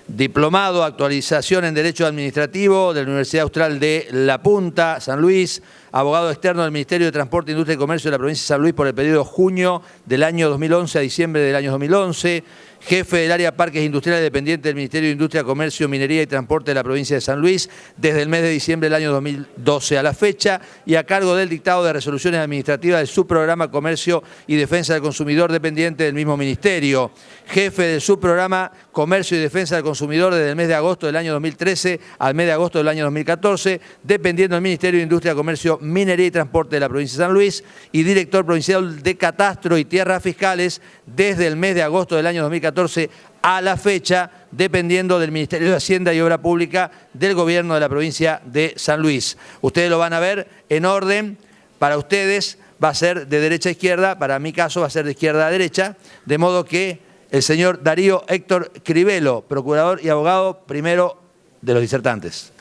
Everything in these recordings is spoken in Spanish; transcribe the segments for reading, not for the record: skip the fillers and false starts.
Diplomado, actualización en Derecho Administrativo de la Universidad Austral de La Punta, San Luis, abogado externo del Ministerio de Transporte, Industria y Comercio de la provincia de San Luis por el periodo junio del año 2011 a diciembre del año 2011, jefe del área Parques Industriales dependiente del Ministerio de Industria, Comercio, Minería y Transporte de la provincia de San Luis desde el mes de diciembre del año 2012 a la fecha y a cargo del dictado de resoluciones administrativas del subprograma Comercio y Defensa del Consumidor dependiente del mismo ministerio. Jefe del subprograma Comercio y Defensa del Consumidor desde el mes de agosto del año 2013 al mes de agosto del año 2014, dependiendo del Ministerio de Industria, Comercio, Minería y Transporte de la provincia de San Luis y director provincial de Catastro y Tierras Fiscales desde el mes de agosto del año 2014 a la fecha, dependiendo del Ministerio de Hacienda y Obra Pública del Gobierno de la provincia de San Luis. Ustedes lo van a ver en orden. Para ustedes va a ser de derecha a izquierda, para mi caso va a ser de izquierda a derecha, de modo que el señor Darío Héctor Crivelo, procurador y abogado primero de los disertantes,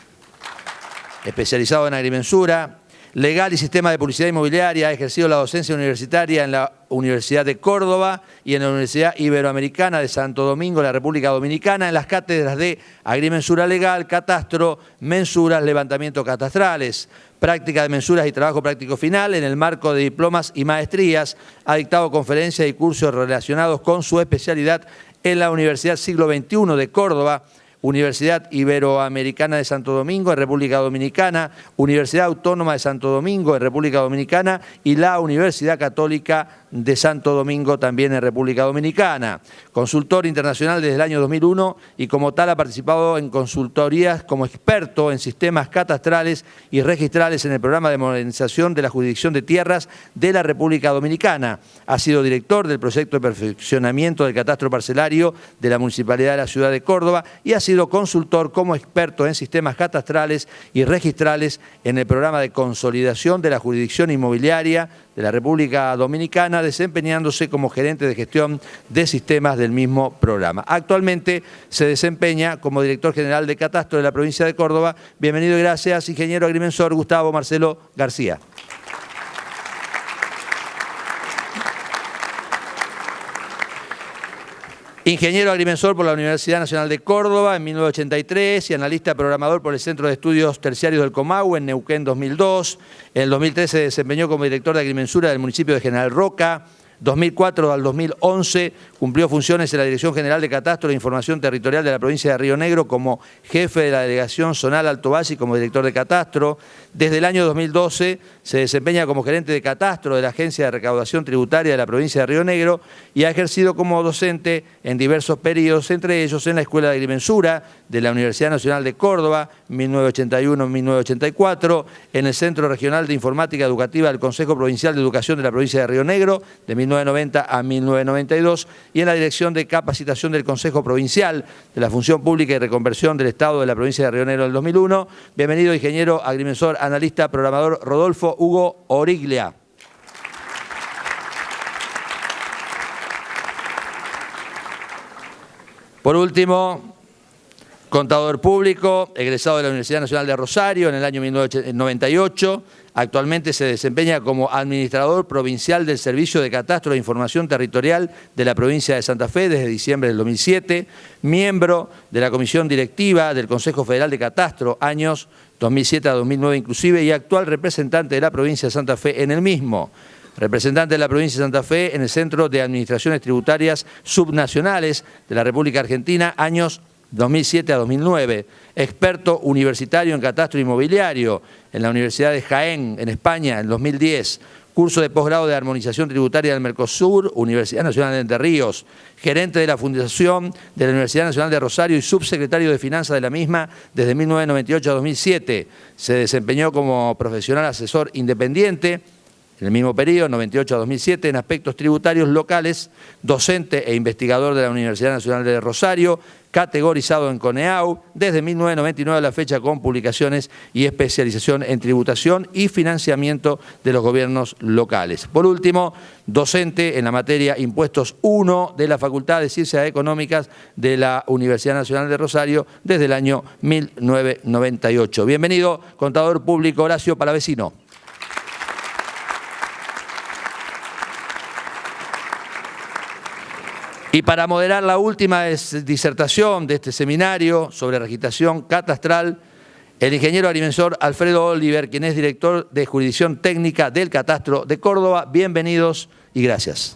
especializado en agrimensura, legal y sistema de publicidad inmobiliaria, ha ejercido la docencia universitaria en la Universidad de Córdoba y en la Universidad Iberoamericana de Santo Domingo, en la República Dominicana, en las cátedras de agrimensura legal, catastro, mensuras, levantamientos catastrales, práctica de mensuras y trabajo práctico final en el marco de diplomas y maestrías. Ha dictado conferencias y cursos relacionados con su especialidad en la Universidad Siglo XXI de Córdoba, Universidad Iberoamericana de Santo Domingo en República Dominicana, Universidad Autónoma de Santo Domingo en República Dominicana y la Universidad Católica de Santo Domingo también en República Dominicana. Consultor internacional desde el año 2001 y como tal ha participado en consultorías como experto en sistemas catastrales y registrales en el programa de modernización de la jurisdicción de tierras de la República Dominicana. Ha sido director del proyecto de perfeccionamiento del catastro parcelario de la Municipalidad de la Ciudad de Córdoba y ha sido consultor como experto en sistemas catastrales y registrales en el programa de consolidación de la jurisdicción inmobiliaria de la República Dominicana, desempeñándose como gerente de gestión de sistemas del mismo programa. Actualmente se desempeña como director general de Catastro de la provincia de Córdoba. Bienvenido y gracias, ingeniero agrimensor Gustavo Marcelo García. Ingeniero agrimensor por la Universidad Nacional de Córdoba en 1983 y analista programador por el Centro de Estudios Terciarios del Comahue en Neuquén 2002. En el 2013 se desempeñó como director de agrimensura del municipio de General Roca. 2004 al 2011 cumplió funciones en la Dirección General de Catastro e Información Territorial de la provincia de Río Negro como jefe de la delegación zonal Alto Valle y como director de Catastro. Desde el año 2012 se desempeña como gerente de Catastro de la Agencia de Recaudación Tributaria de la provincia de Río Negro y ha ejercido como docente en diversos periodos, entre ellos en la Escuela de Agrimensura de la Universidad Nacional de Córdoba, 1981-1984, en el Centro Regional de Informática Educativa del Consejo Provincial de Educación de la provincia de Río Negro, de 1990 a 1992, y en la Dirección de Capacitación del Consejo Provincial de la Función Pública y Reconversión del Estado de la provincia de Río Negro del 2001. Bienvenido, ingeniero agrimensor, analista, programador Rodolfo Hugo Origlia. Por último, contador público, egresado de la Universidad Nacional de Rosario en el año 1998, actualmente se desempeña como administrador provincial del Servicio de Catastro e Información Territorial de la provincia de Santa Fe desde diciembre del 2007, miembro de la Comisión Directiva del Consejo Federal de Catastro, años 2007 a 2009 inclusive, y actual representante de la provincia de Santa Fe en el mismo. Representante de la provincia de Santa Fe en el Centro de Administraciones Tributarias Subnacionales de la República Argentina, años 2007 a 2009, experto universitario en catastro inmobiliario en la Universidad de Jaén, en España, en 2010, curso de posgrado de armonización tributaria del Mercosur, Universidad Nacional de Entre Ríos, gerente de la Fundación de la Universidad Nacional de Rosario y subsecretario de Finanzas de la misma desde 1998 a 2007. Se desempeñó como profesional asesor independiente en el mismo periodo, 98 a 2007, en aspectos tributarios locales, docente e investigador de la Universidad Nacional de Rosario, categorizado en CONEAU desde 1999 a la fecha con publicaciones y especialización en tributación y financiamiento de los gobiernos locales. Por último, docente en la materia Impuestos 1 de la Facultad de Ciencias Económicas de la Universidad Nacional de Rosario desde el año 1998. Bienvenido, contador público Horacio Palavecino. Y para moderar la última disertación de este seminario sobre registración catastral, el ingeniero agrimensor Alfredo Oliver, quien es director de Jurisdicción Técnica del Catastro de Córdoba. Bienvenidos y gracias.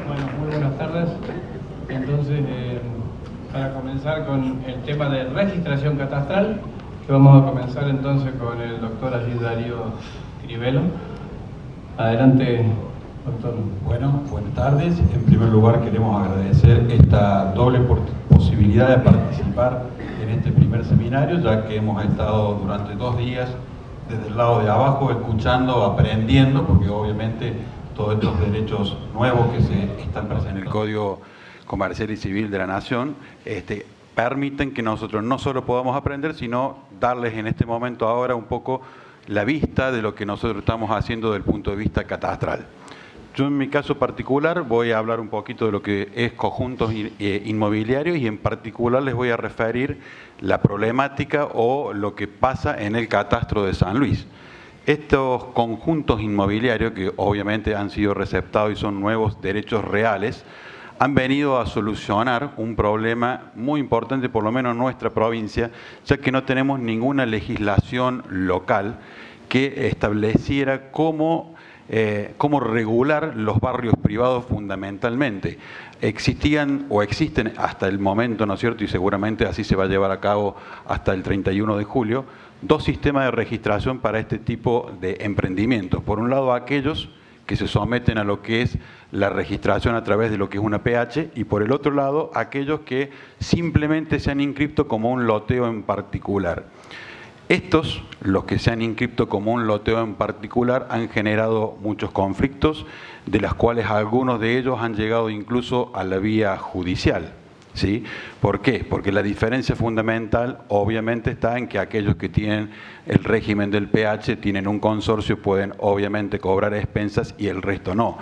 Bueno, muy buenas tardes. Entonces, para comenzar con el tema de registración catastral, que vamos a comenzar entonces con el doctor allí Darío Crivelo. Adelante, doctor. Bueno, buenas tardes. En primer lugar queremos agradecer esta doble posibilidad de participar en este primer seminario, ya que hemos estado durante 2 días desde el lado de abajo escuchando, aprendiendo, porque obviamente todos estos derechos nuevos que se están presentes en el Código Comercial y Civil de la Nación permiten que nosotros no solo podamos aprender, sino darles en este momento ahora un poco la vista de lo que nosotros estamos haciendo desde el punto de vista catastral. Yo en mi caso particular voy a hablar un poquito de lo que es conjuntos inmobiliarios y en particular les voy a referir la problemática o lo que pasa en el catastro de San Luis. Estos conjuntos inmobiliarios, que obviamente han sido receptados y son nuevos derechos reales, han venido a solucionar un problema muy importante, por lo menos en nuestra provincia, ya que no tenemos ninguna legislación local que estableciera cómo regular los barrios privados fundamentalmente. Existían o existen hasta el momento, ¿no es cierto?, y seguramente así se va a llevar a cabo hasta el 31 de julio, 2 sistemas de registración para este tipo de emprendimientos. Por un lado, aquellos que se someten a lo que es la registración a través de lo que es una PH, y por el otro lado, aquellos que simplemente se han inscrito como un loteo en particular. Estos, los que se han inscrito como un loteo en particular, han generado muchos conflictos, de los cuales algunos de ellos han llegado incluso a la vía judicial. ¿Sí? ¿Por qué? Porque la diferencia fundamental obviamente está en que aquellos que tienen el régimen del PH, tienen un consorcio, pueden obviamente cobrar expensas y el resto no.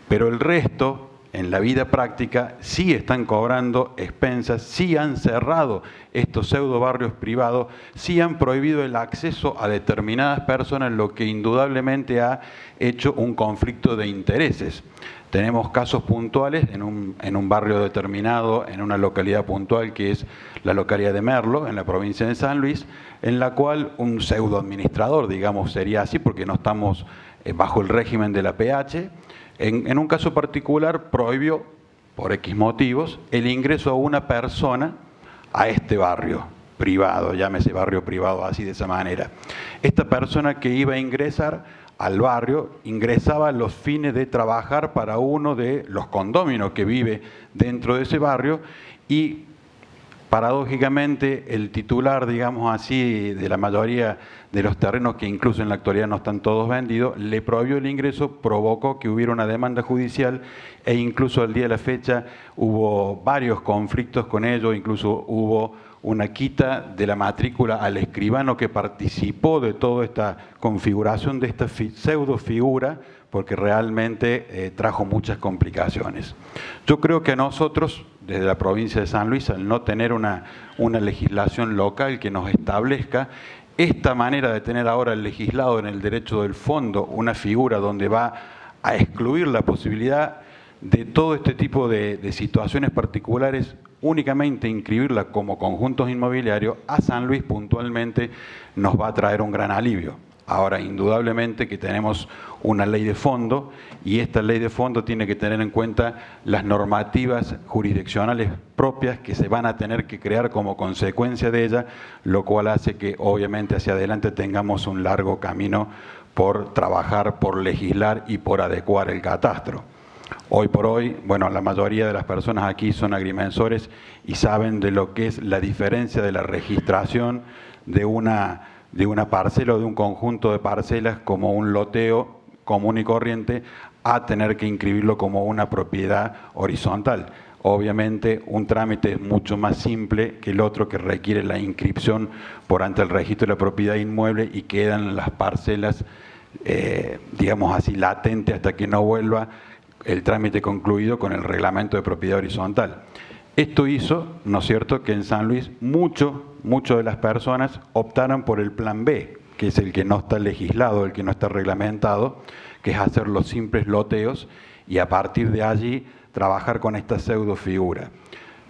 Pero el resto, en la vida práctica, sí están cobrando expensas, sí han cerrado estos pseudo barrios privados, sí han prohibido el acceso a determinadas personas, lo que indudablemente ha hecho un conflicto de intereses. Tenemos casos puntuales en un barrio determinado, en una localidad puntual que es la localidad de Merlo, en la provincia de San Luis, en la cual un pseudo administrador, digamos, sería así porque no estamos bajo el régimen de la PH, en un caso particular prohibió, por X motivos, el ingreso a una persona a este barrio privado, llámese barrio privado así de esa manera. Esta persona que iba a ingresar al barrio, ingresaba a los fines de trabajar para uno de los condóminos que vive dentro de ese barrio y paradójicamente el titular, digamos así, de la mayoría de los terrenos que incluso en la actualidad no están todos vendidos, le prohibió el ingreso, provocó que hubiera una demanda judicial e incluso al día de la fecha hubo varios conflictos con ello, incluso hubo una quita de la matrícula al escribano que participó de toda esta configuración de esta pseudo figura, porque realmente trajo muchas complicaciones. Yo creo que a nosotros, desde la provincia de San Luis, al no tener una legislación local que nos establezca, esta manera de tener ahora el legislado en el derecho del fondo, una figura donde va a excluir la posibilidad de todo este tipo de situaciones particulares, únicamente inscribirla como conjuntos inmobiliarios, a San Luis puntualmente nos va a traer un gran alivio. Ahora, indudablemente que tenemos una ley de fondo y esta ley de fondo tiene que tener en cuenta las normativas jurisdiccionales propias que se van a tener que crear como consecuencia de ella, lo cual hace que obviamente hacia adelante tengamos un largo camino por trabajar, por legislar y por adecuar el catastro. Hoy por hoy, bueno, la mayoría de las personas aquí son agrimensores y saben de lo que es la diferencia de la registración de una parcela o de un conjunto de parcelas como un loteo común y corriente a tener que inscribirlo como una propiedad horizontal. Obviamente un trámite es mucho más simple que el otro que requiere la inscripción por ante el registro de la propiedad inmueble y quedan las parcelas, digamos así, latentes hasta que no vuelva el trámite concluido con el reglamento de propiedad horizontal. Esto hizo, ¿no es cierto?, que en San Luis mucho de las personas optaran por el plan B. que es el que no está legislado, el que no está reglamentado, que es hacer los simples loteos y a partir de allí trabajar con esta pseudo figura.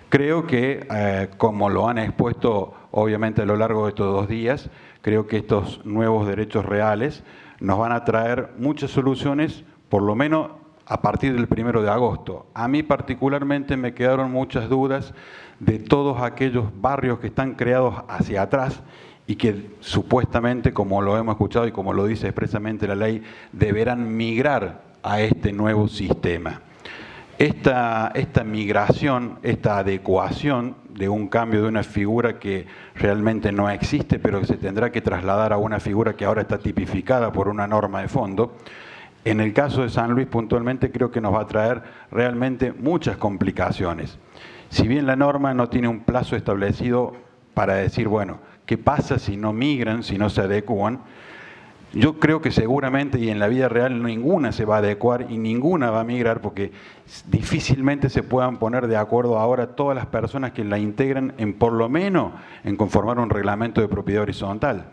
Creo que, como lo han expuesto obviamente a lo largo de estos 2 días, creo que estos nuevos derechos reales nos van a traer muchas soluciones, por lo menos a partir del 1 de agosto. A mí particularmente me quedaron muchas dudas de todos aquellos barrios que están creados hacia atrás y que supuestamente, como lo hemos escuchado y como lo dice expresamente la ley, deberán migrar a este nuevo sistema. Esta migración, esta adecuación de un cambio de una figura que realmente no existe, pero que se tendrá que trasladar a una figura que ahora está tipificada por una norma de fondo, en el caso de San Luis puntualmente creo que nos va a traer realmente muchas complicaciones. Si bien la norma no tiene un plazo establecido para decir, bueno, ¿qué pasa si no migran, si no se adecúan? Yo creo que seguramente y en la vida real ninguna se va a adecuar y ninguna va a migrar porque difícilmente se puedan poner de acuerdo ahora todas las personas que la integran en por lo menos en conformar un reglamento de propiedad horizontal.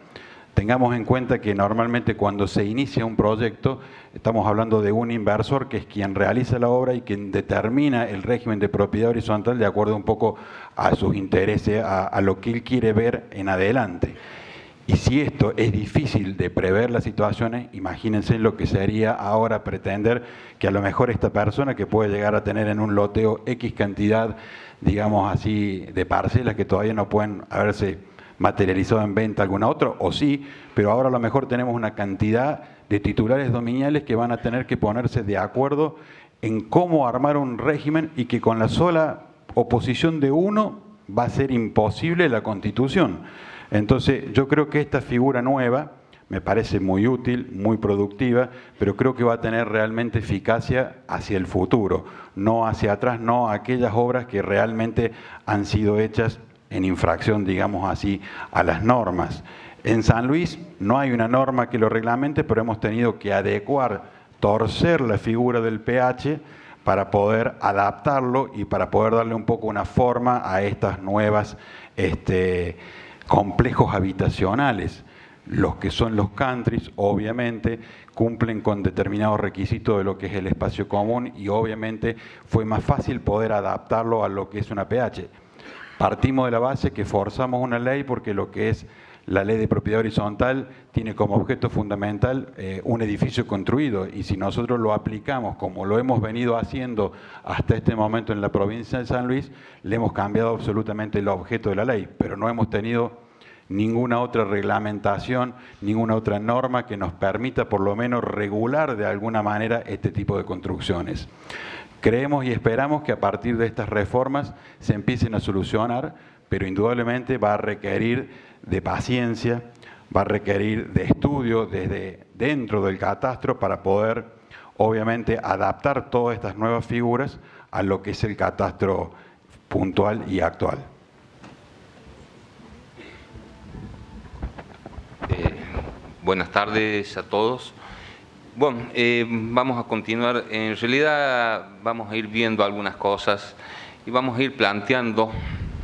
Tengamos en cuenta que normalmente cuando se inicia un proyecto estamos hablando de un inversor que es quien realiza la obra y quien determina el régimen de propiedad horizontal de acuerdo un poco a sus intereses, a lo que él quiere ver en adelante. Y si esto es difícil de prever las situaciones, imagínense lo que sería ahora pretender que a lo mejor esta persona que puede llegar a tener en un loteo X cantidad, digamos así, de parcelas que todavía no pueden haberse materializado en venta alguna otra, o sí, pero ahora a lo mejor tenemos una cantidad de titulares dominiales que van a tener que ponerse de acuerdo en cómo armar un régimen y que con la sola oposición de uno va a ser imposible la constitución. Entonces yo creo que esta figura nueva me parece muy útil, muy productiva, pero creo que va a tener realmente eficacia hacia el futuro, no hacia atrás, no a aquellas obras que realmente han sido hechas en infracción, digamos así, a las normas. En San Luis no hay una norma que lo reglamente, pero hemos tenido que adecuar, torcer la figura del PH para poder adaptarlo y para poder darle un poco una forma a estas nuevas complejos habitacionales. Los que son los countries, obviamente, cumplen con determinados requisitos de lo que es el espacio común y obviamente fue más fácil poder adaptarlo a lo que es una PH. Partimos de la base que forzamos una ley porque lo que es la ley de propiedad horizontal tiene como objeto fundamental un edificio construido y si nosotros lo aplicamos como lo hemos venido haciendo hasta este momento en la provincia de San Luis, le hemos cambiado absolutamente el objeto de la ley, pero no hemos tenido ninguna otra reglamentación, ninguna otra norma que nos permita por lo menos regular de alguna manera este tipo de construcciones. Creemos y esperamos que a partir de estas reformas se empiecen a solucionar, pero indudablemente va a requerir de paciencia, va a requerir de estudio desde dentro del catastro para poder, obviamente, adaptar todas estas nuevas figuras a lo que es el catastro puntual y actual. Buenas tardes a todos. Bueno, vamos a continuar. En realidad vamos a ir viendo algunas cosas y vamos a ir planteando,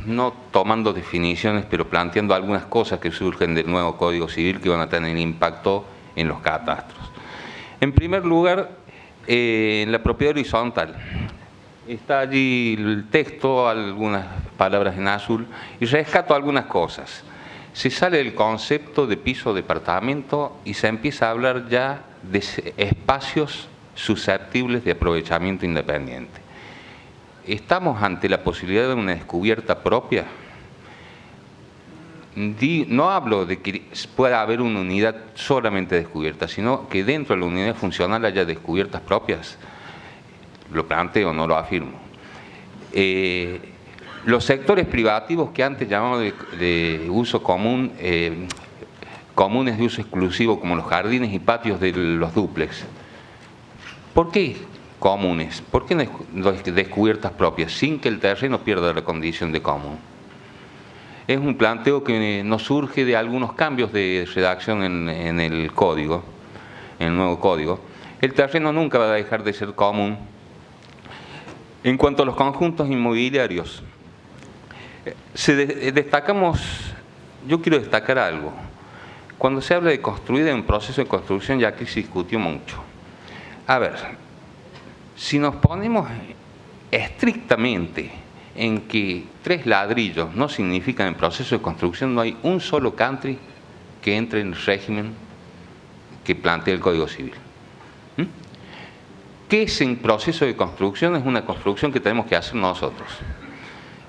no tomando definiciones, pero planteando algunas cosas que surgen del nuevo Código Civil que van a tener impacto en los catastros. En primer lugar, en la propiedad horizontal. Está allí el texto, algunas palabras en azul, y rescato algunas cosas. Se sale el concepto de piso departamento y se empieza a hablar ya de espacios susceptibles de aprovechamiento independiente. ¿Estamos ante la posibilidad de una descubierta propia? No hablo de que pueda haber una unidad solamente descubierta, sino que dentro de la unidad funcional haya descubiertas propias. Lo planteo, no lo afirmo. Los sectores privativos que antes llamamos de uso común, comunes de uso exclusivo, como los jardines y patios de los dúplex. ¿Por qué comunes? ¿Por qué no descubiertas propias, sin que el terreno pierda la condición de común? Es un planteo que nos surge de algunos cambios de redacción en el código, en el nuevo código. El terreno nunca va a dejar de ser común. En cuanto a los conjuntos inmobiliarios, yo quiero destacar algo. Cuando se habla de construir en un proceso de construcción, ya que se discutió mucho. A ver, si nos ponemos estrictamente en que 3 ladrillos no significan en proceso de construcción, no hay un solo country que entre en el régimen que plantea el Código Civil. ¿Qué es en proceso de construcción? Es una construcción que tenemos que hacer nosotros.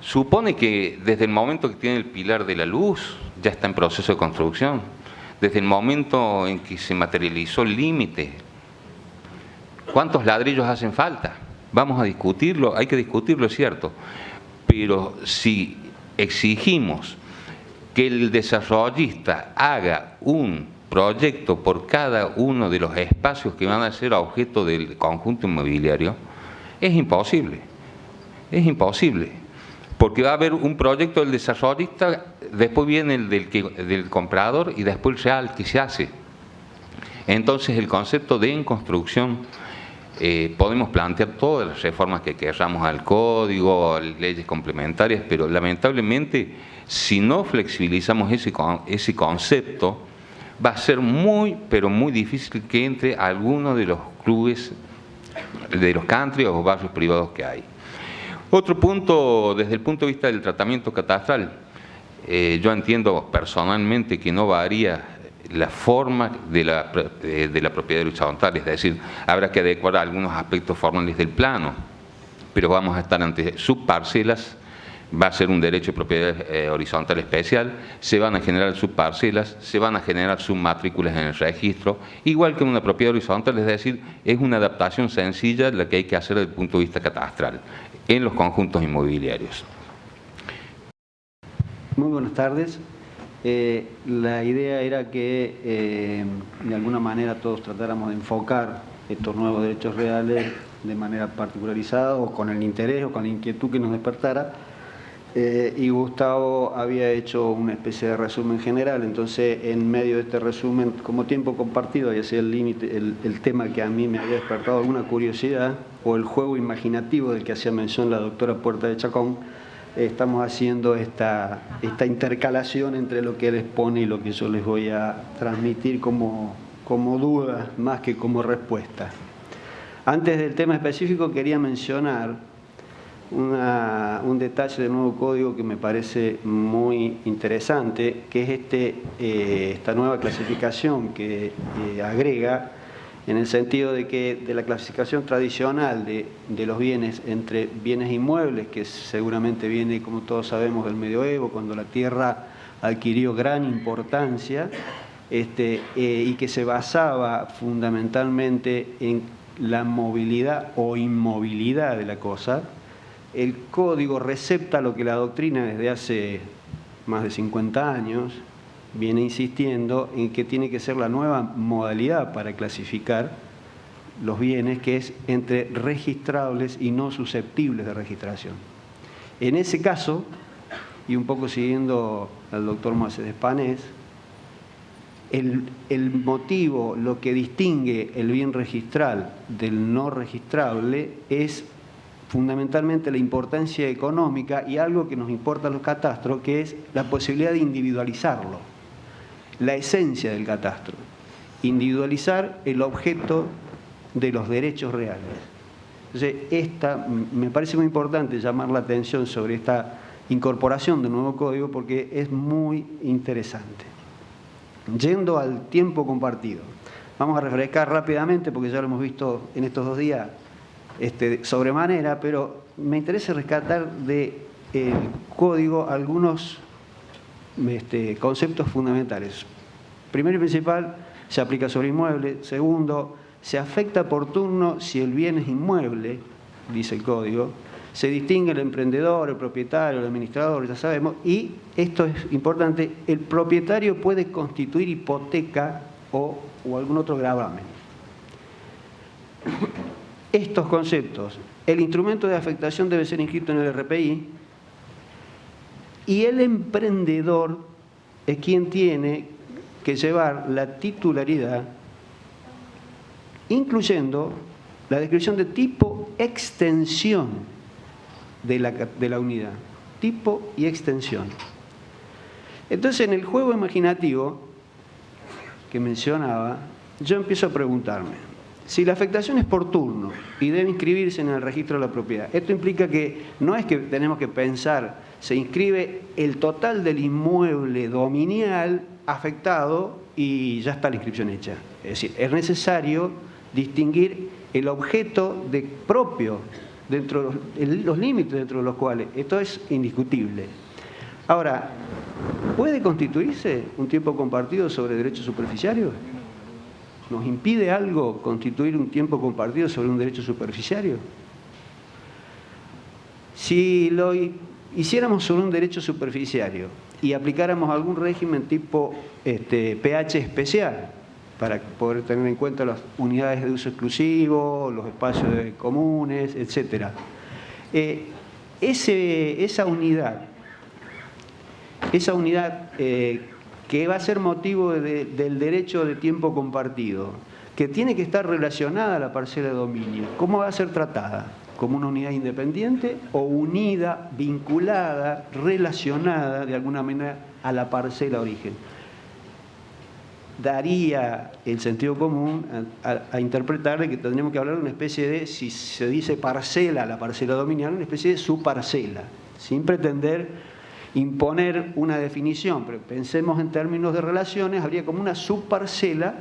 Supone que desde el momento que tiene el pilar de la luz, ya está en proceso de construcción. Desde el momento en que se materializó el límite, ¿cuántos ladrillos hacen falta? Vamos a discutirlo, hay que discutirlo, es cierto. Pero si exigimos que el desarrollista haga un proyecto por cada uno de los espacios que van a ser objeto del conjunto inmobiliario, es imposible. Es imposible. Porque va a haber un proyecto del desarrollista, después viene el del comprador y después el real que se hace. Entonces el concepto de en construcción, podemos plantear todas las reformas que queramos al código, leyes complementarias, pero lamentablemente si no flexibilizamos ese concepto, va a ser muy, pero muy difícil que entre alguno de los clubes, de los country o barrios privados que hay. Otro punto, desde el punto de vista del tratamiento catastral, yo entiendo personalmente que no varía la forma de la propiedad horizontal, es decir, habrá que adecuar algunos aspectos formales del plano, pero vamos a estar ante subparcelas, va a ser un derecho de propiedad horizontal especial, se van a generar subparcelas, se van a generar submatrículas en el registro, igual que una propiedad horizontal, es decir, es una adaptación sencilla la que hay que hacer desde el punto de vista catastral en los conjuntos inmobiliarios. Muy buenas tardes. La idea era que de alguna manera todos tratáramos de enfocar estos nuevos derechos reales de manera particularizada o con el interés o con la inquietud que nos despertara. Y Gustavo había hecho una especie de resumen general, entonces en medio de este resumen, como tiempo compartido, y así el límite, el tema que a mí me había despertado alguna curiosidad, o el juego imaginativo del que hacía mención la doctora Puerta de Chacón, estamos haciendo esta intercalación entre lo que él expone y lo que yo les voy a transmitir como duda más que como respuesta. Antes del tema específico quería mencionar un detalle del nuevo código que me parece muy interesante, que es esta nueva clasificación que agrega, en el sentido de que de la clasificación tradicional de los bienes entre bienes inmuebles, que seguramente viene, como todos sabemos, del medioevo, cuando la tierra adquirió gran importancia, y que se basaba fundamentalmente en la movilidad o inmovilidad de la cosa. El código recepta lo que la doctrina desde hace más de 50 años viene insistiendo en que tiene que ser la nueva modalidad para clasificar los bienes, que es entre registrables y no susceptibles de registración. En ese caso, y un poco siguiendo al doctor Moisés Espanés, el motivo, lo que distingue el bien registral del no registrable es fundamentalmente la importancia económica y algo que nos importa a los catastros, que es la posibilidad de individualizarlo, la esencia del catastro, individualizar el objeto de los derechos reales. Entonces, me parece muy importante llamar la atención sobre esta incorporación del nuevo código porque es muy interesante. Yendo al tiempo compartido, vamos a refrescar rápidamente porque ya lo hemos visto en estos 2 días sobremanera, pero me interesa rescatar del código algunos conceptos fundamentales. Primero y principal, se aplica sobre inmueble. Segundo, se afecta por turno si el bien es inmueble, dice el código. Se distingue el emprendedor, el propietario, el administrador, ya sabemos. Y esto es importante, el propietario puede constituir hipoteca o algún otro gravamen. Estos conceptos, el instrumento de afectación debe ser inscrito en el RPI y el emprendedor es quien tiene que llevar la titularidad, incluyendo la descripción de tipo extensión de la unidad, tipo y extensión. Entonces, en el juego imaginativo, que mencionaba, yo empiezo a preguntarme, si la afectación es por turno y debe inscribirse en el registro de la propiedad, esto implica que no es que tenemos que pensar, se inscribe el total del inmueble dominial afectado y ya está la inscripción hecha. Es decir, es necesario distinguir el objeto propio dentro de los límites dentro de los cuales, esto es indiscutible. Ahora, ¿puede constituirse un tiempo compartido sobre derechos superficiarios? ¿Nos impide algo constituir un tiempo compartido sobre un derecho superficiario? Si lo hiciéramos sobre un derecho superficiario y aplicáramos algún régimen tipo PH especial, para poder tener en cuenta las unidades de uso exclusivo, los espacios comunes, etc. Esa unidad que va a ser motivo del derecho de tiempo compartido, que tiene que estar relacionada a la parcela de dominio, ¿cómo va a ser tratada? ¿Como una unidad independiente o unida, vinculada, relacionada de alguna manera a la parcela origen? Daría el sentido común a interpretar de que tendríamos que hablar de una especie de, si se dice parcela, la parcela dominial, una especie de subparcela, sin pretender imponer una definición, pero pensemos en términos de relaciones, habría como una subparcela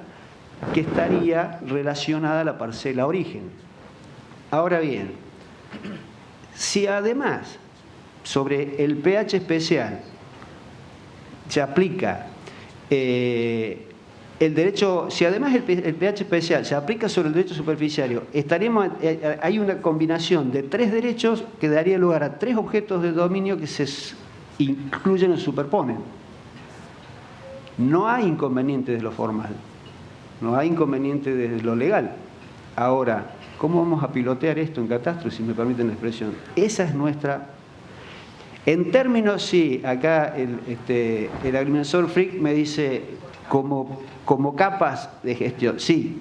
que estaría relacionada a la parcela origen. Ahora bien, si además sobre el PH especial se aplica el derecho, si además el PH especial se aplica sobre el derecho superficiario, hay una combinación de tres derechos que daría lugar a tres objetos de dominio que se incluyen o superponen. No hay inconveniente de lo formal, no hay inconveniente de lo legal. Ahora, ¿cómo vamos a pilotear esto en catastro, si me permiten la expresión? Esa es nuestra... En términos, sí, acá el agrimensor Frick me dice como capas de gestión, sí.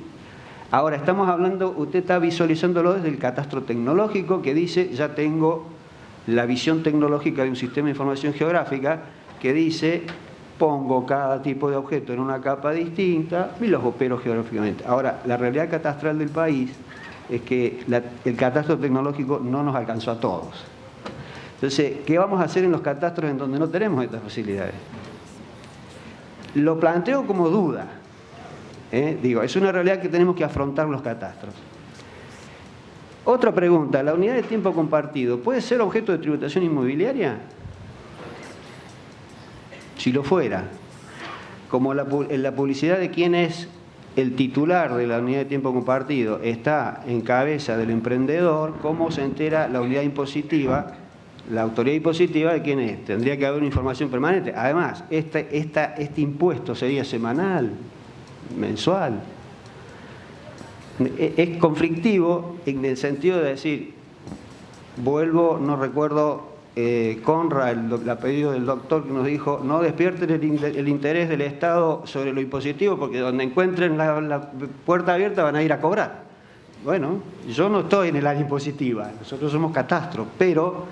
Ahora, estamos hablando, usted está visualizándolo desde el catastro tecnológico que dice, ya tengo la visión tecnológica de un sistema de información geográfica que dice, pongo cada tipo de objeto en una capa distinta y los opero geográficamente. Ahora, la realidad catastral del país es que el catastro tecnológico no nos alcanzó a todos. Entonces, ¿qué vamos a hacer en los catastros en donde no tenemos estas facilidades? Lo planteo como duda. Digo, es una realidad que tenemos que afrontar los catastros. Otra pregunta, ¿la unidad de tiempo compartido puede ser objeto de tributación inmobiliaria? Si lo fuera, como en la publicidad de quién es el titular de la unidad de tiempo compartido está en cabeza del emprendedor, ¿cómo se entera la unidad impositiva, la autoridad impositiva de quién es? Tendría que haber una información permanente. Además, este impuesto sería semanal, mensual. Es conflictivo en el sentido de decir, vuelvo, no recuerdo, Conrad, el apellido del doctor que nos dijo, no despierten el interés del Estado sobre lo impositivo porque donde encuentren la puerta abierta van a ir a cobrar. Bueno, yo no estoy en el área impositiva, nosotros somos catastro, pero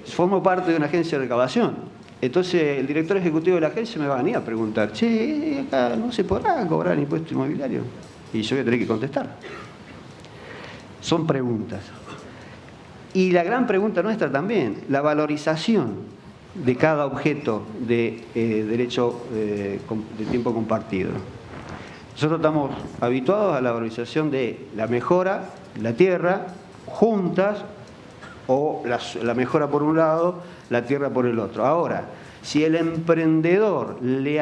formo parte de una agencia de recaudación. Entonces el director ejecutivo de la agencia me va a venir a preguntar, che, acá no se podrá cobrar impuesto inmobiliario. Y yo voy a tener que contestar. Son preguntas. Y la gran pregunta nuestra también, la valorización de cada objeto de derecho de tiempo compartido. Nosotros estamos habituados a la valorización de la mejora, la tierra, juntas, o la mejora por un lado, la tierra por el otro. Ahora, si el emprendedor le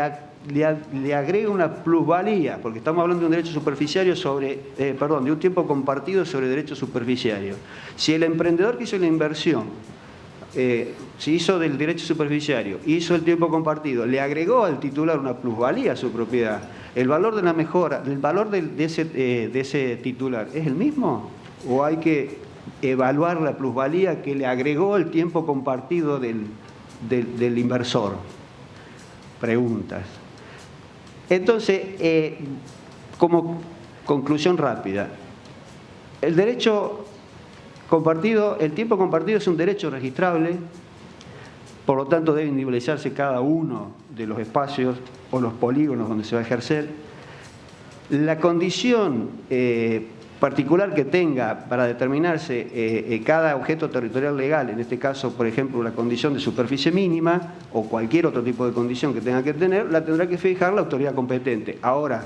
agrega una plusvalía, porque estamos hablando de un derecho superficiario de un tiempo compartido sobre derecho superficiario. Si el emprendedor que hizo la inversión, si hizo del derecho superficiario, hizo el tiempo compartido, le agregó al titular una plusvalía a su propiedad, el valor de la mejora, el valor de ese titular, ¿es el mismo? ¿O hay que evaluar la plusvalía que le agregó el tiempo compartido del inversor? Preguntas. Entonces, como conclusión rápida, el derecho compartido, el tiempo compartido es un derecho registrable, Por lo tanto, debe individualizarse cada uno de los espacios o los polígonos donde se va a ejercer. La condición particular que tenga para determinarse cada objeto territorial legal, en este caso, por ejemplo, la condición de superficie mínima o cualquier otro tipo de condición que tenga que tener, la tendrá que fijar la autoridad competente. Ahora,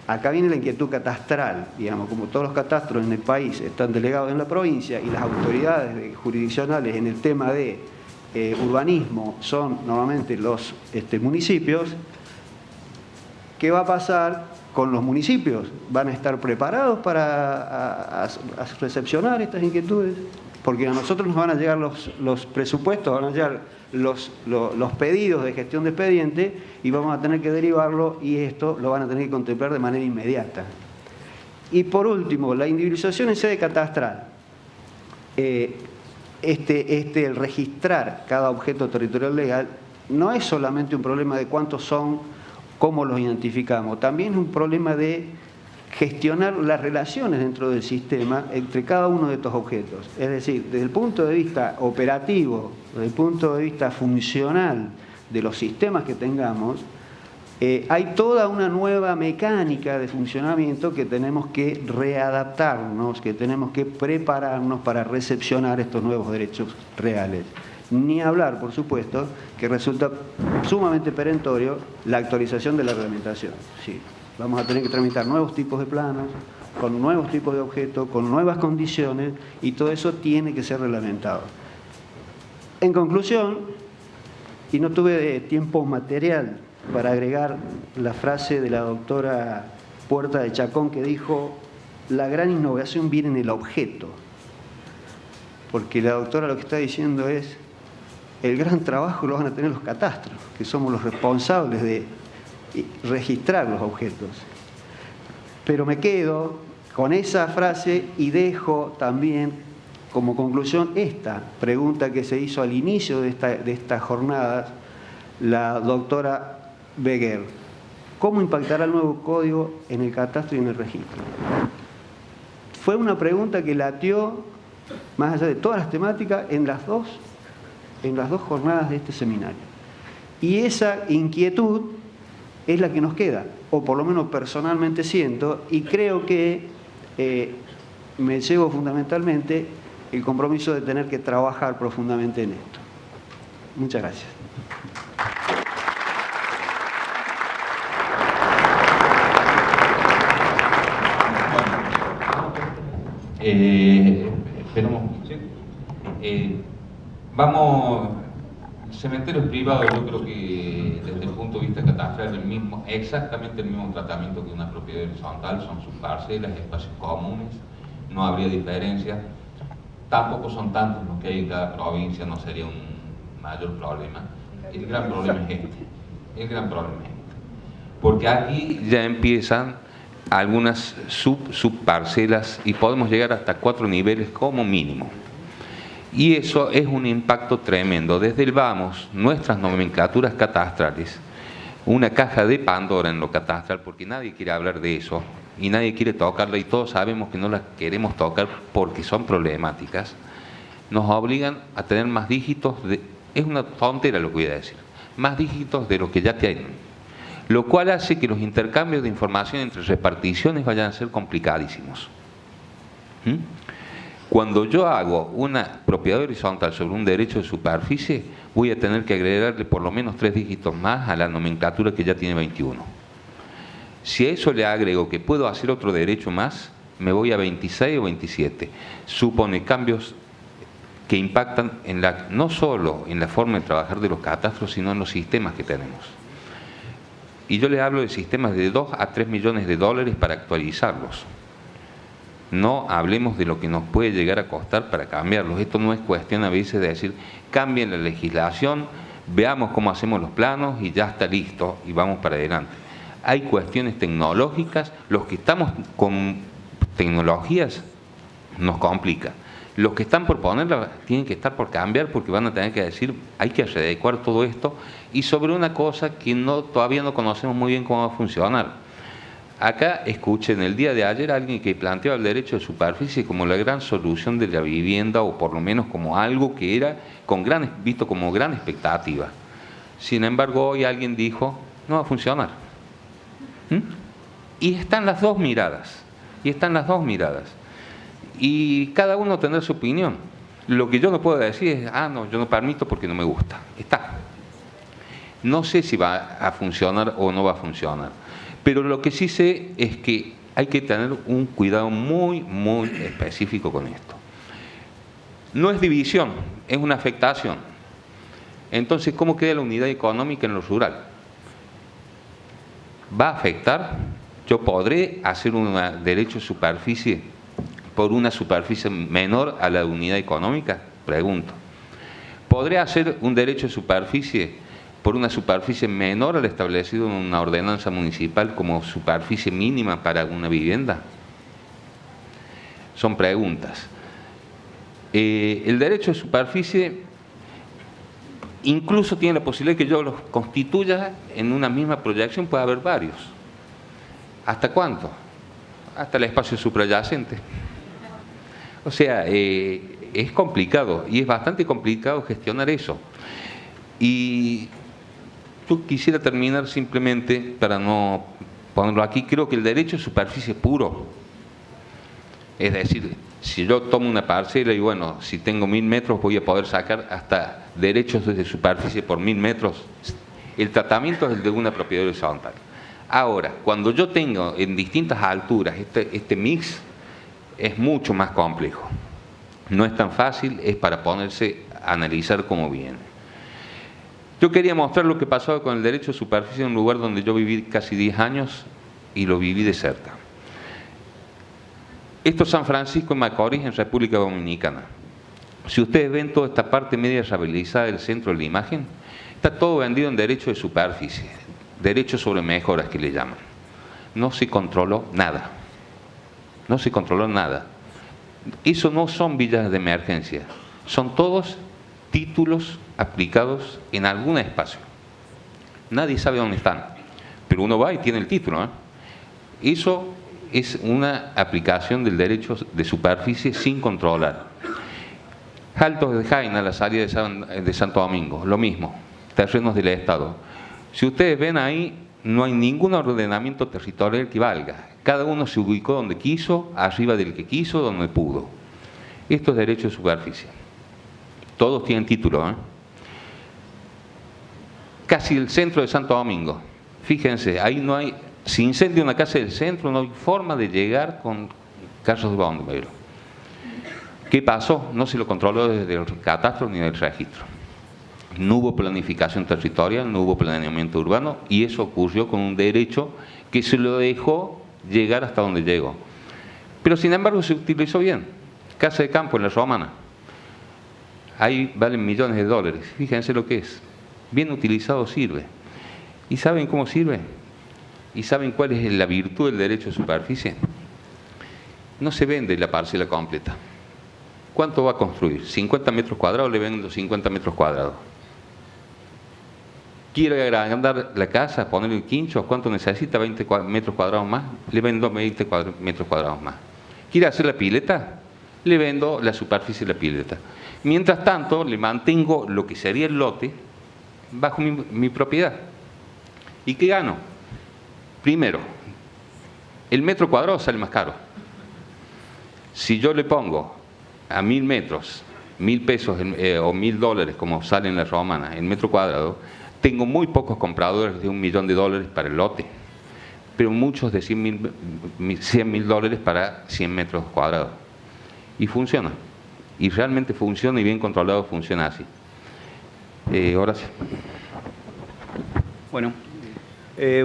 acá viene la inquietud catastral, digamos, como todos los catastros en el país están delegados en la provincia y las autoridades jurisdiccionales en el tema de urbanismo son normalmente los municipios, ¿qué va a pasar con los municipios? ¿Van a estar preparados para a recepcionar estas inquietudes? Porque a nosotros nos van a llegar los presupuestos, van a llegar los pedidos de gestión de expediente y vamos a tener que derivarlo y esto lo van a tener que contemplar de manera inmediata. Y por último, la individualización en sede catastral. El registrar cada objeto territorial legal no es solamente un problema de cuántos son, cómo los identificamos, también es un problema de gestionar las relaciones dentro del sistema entre cada uno de estos objetos. Es decir, desde el punto de vista operativo, desde el punto de vista funcional de los sistemas que tengamos, hay toda una nueva mecánica de funcionamiento que tenemos que readaptarnos, que tenemos que prepararnos para recepcionar estos nuevos derechos reales. Ni hablar, por supuesto, que resulta sumamente perentorio la actualización de la reglamentación. Sí, vamos a tener que tramitar nuevos tipos de planos, con nuevos tipos de objetos, con nuevas condiciones, y todo eso tiene que ser reglamentado. En conclusión, y no tuve tiempo material para agregar la frase de la doctora Puerta de Chacón que dijo: la gran innovación viene en el objeto. Porque la doctora lo que está diciendo es: el gran trabajo lo van a tener los catastros, que somos los responsables de registrar los objetos. Pero me quedo con esa frase y dejo también como conclusión esta pregunta que se hizo al inicio de estas jornadas la doctora Beguer: ¿cómo impactará el nuevo código en el catastro y en el registro? Fue una pregunta que latió, más allá de todas las temáticas, en las dos jornadas de este seminario. Y esa inquietud es la que nos queda, o por lo menos personalmente siento, y creo que me llevo fundamentalmente el compromiso de tener que trabajar profundamente en esto. Muchas gracias. Esperamos. Vamos, cementerios privados, yo creo que desde el punto de vista catastral exactamente el mismo tratamiento que una propiedad horizontal, son sus parcelas, espacios comunes, no habría diferencia, tampoco son tantos los que hay en cada provincia, no sería un mayor problema. El gran problema es porque aquí ya empiezan algunas subparcelas y podemos llegar hasta 4 niveles como mínimo. Y eso es un impacto tremendo. Desde el vamos, nuestras nomenclaturas catastrales, una caja de Pandora en lo catastral, porque nadie quiere hablar de eso y nadie quiere tocarla y todos sabemos que no las queremos tocar porque son problemáticas, nos obligan a tener más dígitos, es una tontera lo que voy a decir, más dígitos de lo que ya tienen, lo cual hace que los intercambios de información entre reparticiones vayan a ser complicadísimos. Cuando yo hago una propiedad horizontal sobre un derecho de superficie, voy a tener que agregarle por lo menos 3 dígitos más a la nomenclatura que ya tiene 21. Si a eso le agrego que puedo hacer otro derecho más, me voy a 26 o 27. Supone cambios que impactan no solo en la forma de trabajar de los catastros, sino en los sistemas que tenemos. Y yo le hablo de sistemas de 2 a 3 millones de dólares para actualizarlos. No hablemos de lo que nos puede llegar a costar para cambiarlos. Esto no es cuestión a veces de decir, cambien la legislación, veamos cómo hacemos los planos y ya está listo y vamos para adelante. Hay cuestiones tecnológicas, los que estamos con tecnologías nos complica. Los que están por ponerla tienen que estar por cambiar porque van a tener que decir, hay que readecuar todo esto y sobre una cosa que todavía no conocemos muy bien cómo va a funcionar. Acá escuché en el día de ayer a alguien que planteaba el derecho de superficie como la gran solución de la vivienda, o por lo menos como algo que era visto como gran expectativa. Sin embargo, hoy alguien dijo, no va a funcionar. Y están las dos miradas. Y cada uno tendrá su opinión. Lo que yo no puedo decir es, no, yo no permito porque no me gusta. Está. No sé si va a funcionar o no va a funcionar. Pero lo que sí sé es que hay que tener un cuidado muy, muy específico con esto. No es división, es una afectación. Entonces, ¿cómo queda la unidad económica en lo rural? ¿Va a afectar? ¿Yo podré hacer un derecho de superficie por una superficie menor a la unidad económica? Pregunto. ¿Podré hacer un derecho de superficie por una superficie menor al establecido en una ordenanza municipal como superficie mínima para una vivienda? Son preguntas. El derecho de superficie incluso tiene la posibilidad de que yo los constituya en una misma proyección, puede haber varios. ¿Hasta cuánto? Hasta el espacio suprayacente. O sea, es complicado y es bastante complicado gestionar eso. Y yo quisiera terminar simplemente, para no ponerlo aquí, creo que el derecho de superficie es puro. Es decir, si yo tomo una parcela y bueno, si tengo 1000 metros voy a poder sacar hasta derechos de superficie por 1000 metros. El tratamiento es el de una propiedad horizontal. Ahora, cuando yo tengo en distintas alturas este mix, es mucho más complejo. No es tan fácil, es para ponerse a analizar cómo viene. Yo quería mostrar lo que pasaba con el derecho de superficie en un lugar donde yo viví casi 10 años y lo viví de cerca. Esto es San Francisco de Macorís, en República Dominicana. Si ustedes ven toda esta parte media rehabilitada del centro de la imagen, está todo vendido en derecho de superficie, derecho sobre mejoras que le llaman. No se controló nada. No se controló nada. Eso no son villas de emergencia, son todos títulos aplicados en algún espacio. Nadie sabe dónde están, pero uno va y tiene el título. Eso es una aplicación del derecho de superficie sin controlar. Altos de Jaina, la salida de Santo Domingo, lo mismo, terrenos del Estado. Si ustedes ven ahí, no hay ningún ordenamiento territorial que valga. Cada uno se ubicó donde quiso, arriba del que quiso, donde pudo. Esto es derecho de superficie. Todos tienen título. Casi el centro de Santo Domingo. Fíjense, ahí no hay, si incendia una casa del centro, no hay forma de llegar con carros de bombero. ¿Qué pasó? No se lo controló desde el catastro ni del registro. No hubo planificación territorial, no hubo planeamiento urbano, y eso ocurrió con un derecho que se lo dejó llegar hasta donde llegó. Pero sin embargo se utilizó bien. Casa de campo en la Romana. Ahí valen millones de dólares. Fíjense lo que es. Bien utilizado sirve. ¿Y saben cómo sirve? ¿Y saben cuál es la virtud del derecho de superficie? No se vende la parcela completa. ¿Cuánto va a construir? 50 metros cuadrados, le vendo 50 metros cuadrados. ¿Quiere agrandar la casa, ponerle el quincho? ¿Cuánto necesita? 20 metros cuadrados más. Le vendo 20 metros cuadrados más. ¿Quiere hacer la pileta? Le vendo la superficie de la pileta. Mientras tanto, le mantengo lo que sería el lote bajo mi propiedad. ¿Y qué gano? Primero, el metro cuadrado sale más caro. Si yo le pongo a 1000 metros, 1000 pesos o $1000, como sale en la Romana, el metro cuadrado, tengo muy pocos compradores de $1 millón para el lote, pero muchos de $100.000 para 100 metros cuadrados. Y funciona. Y realmente funciona, y bien controlado funciona así. Horacio. Bueno,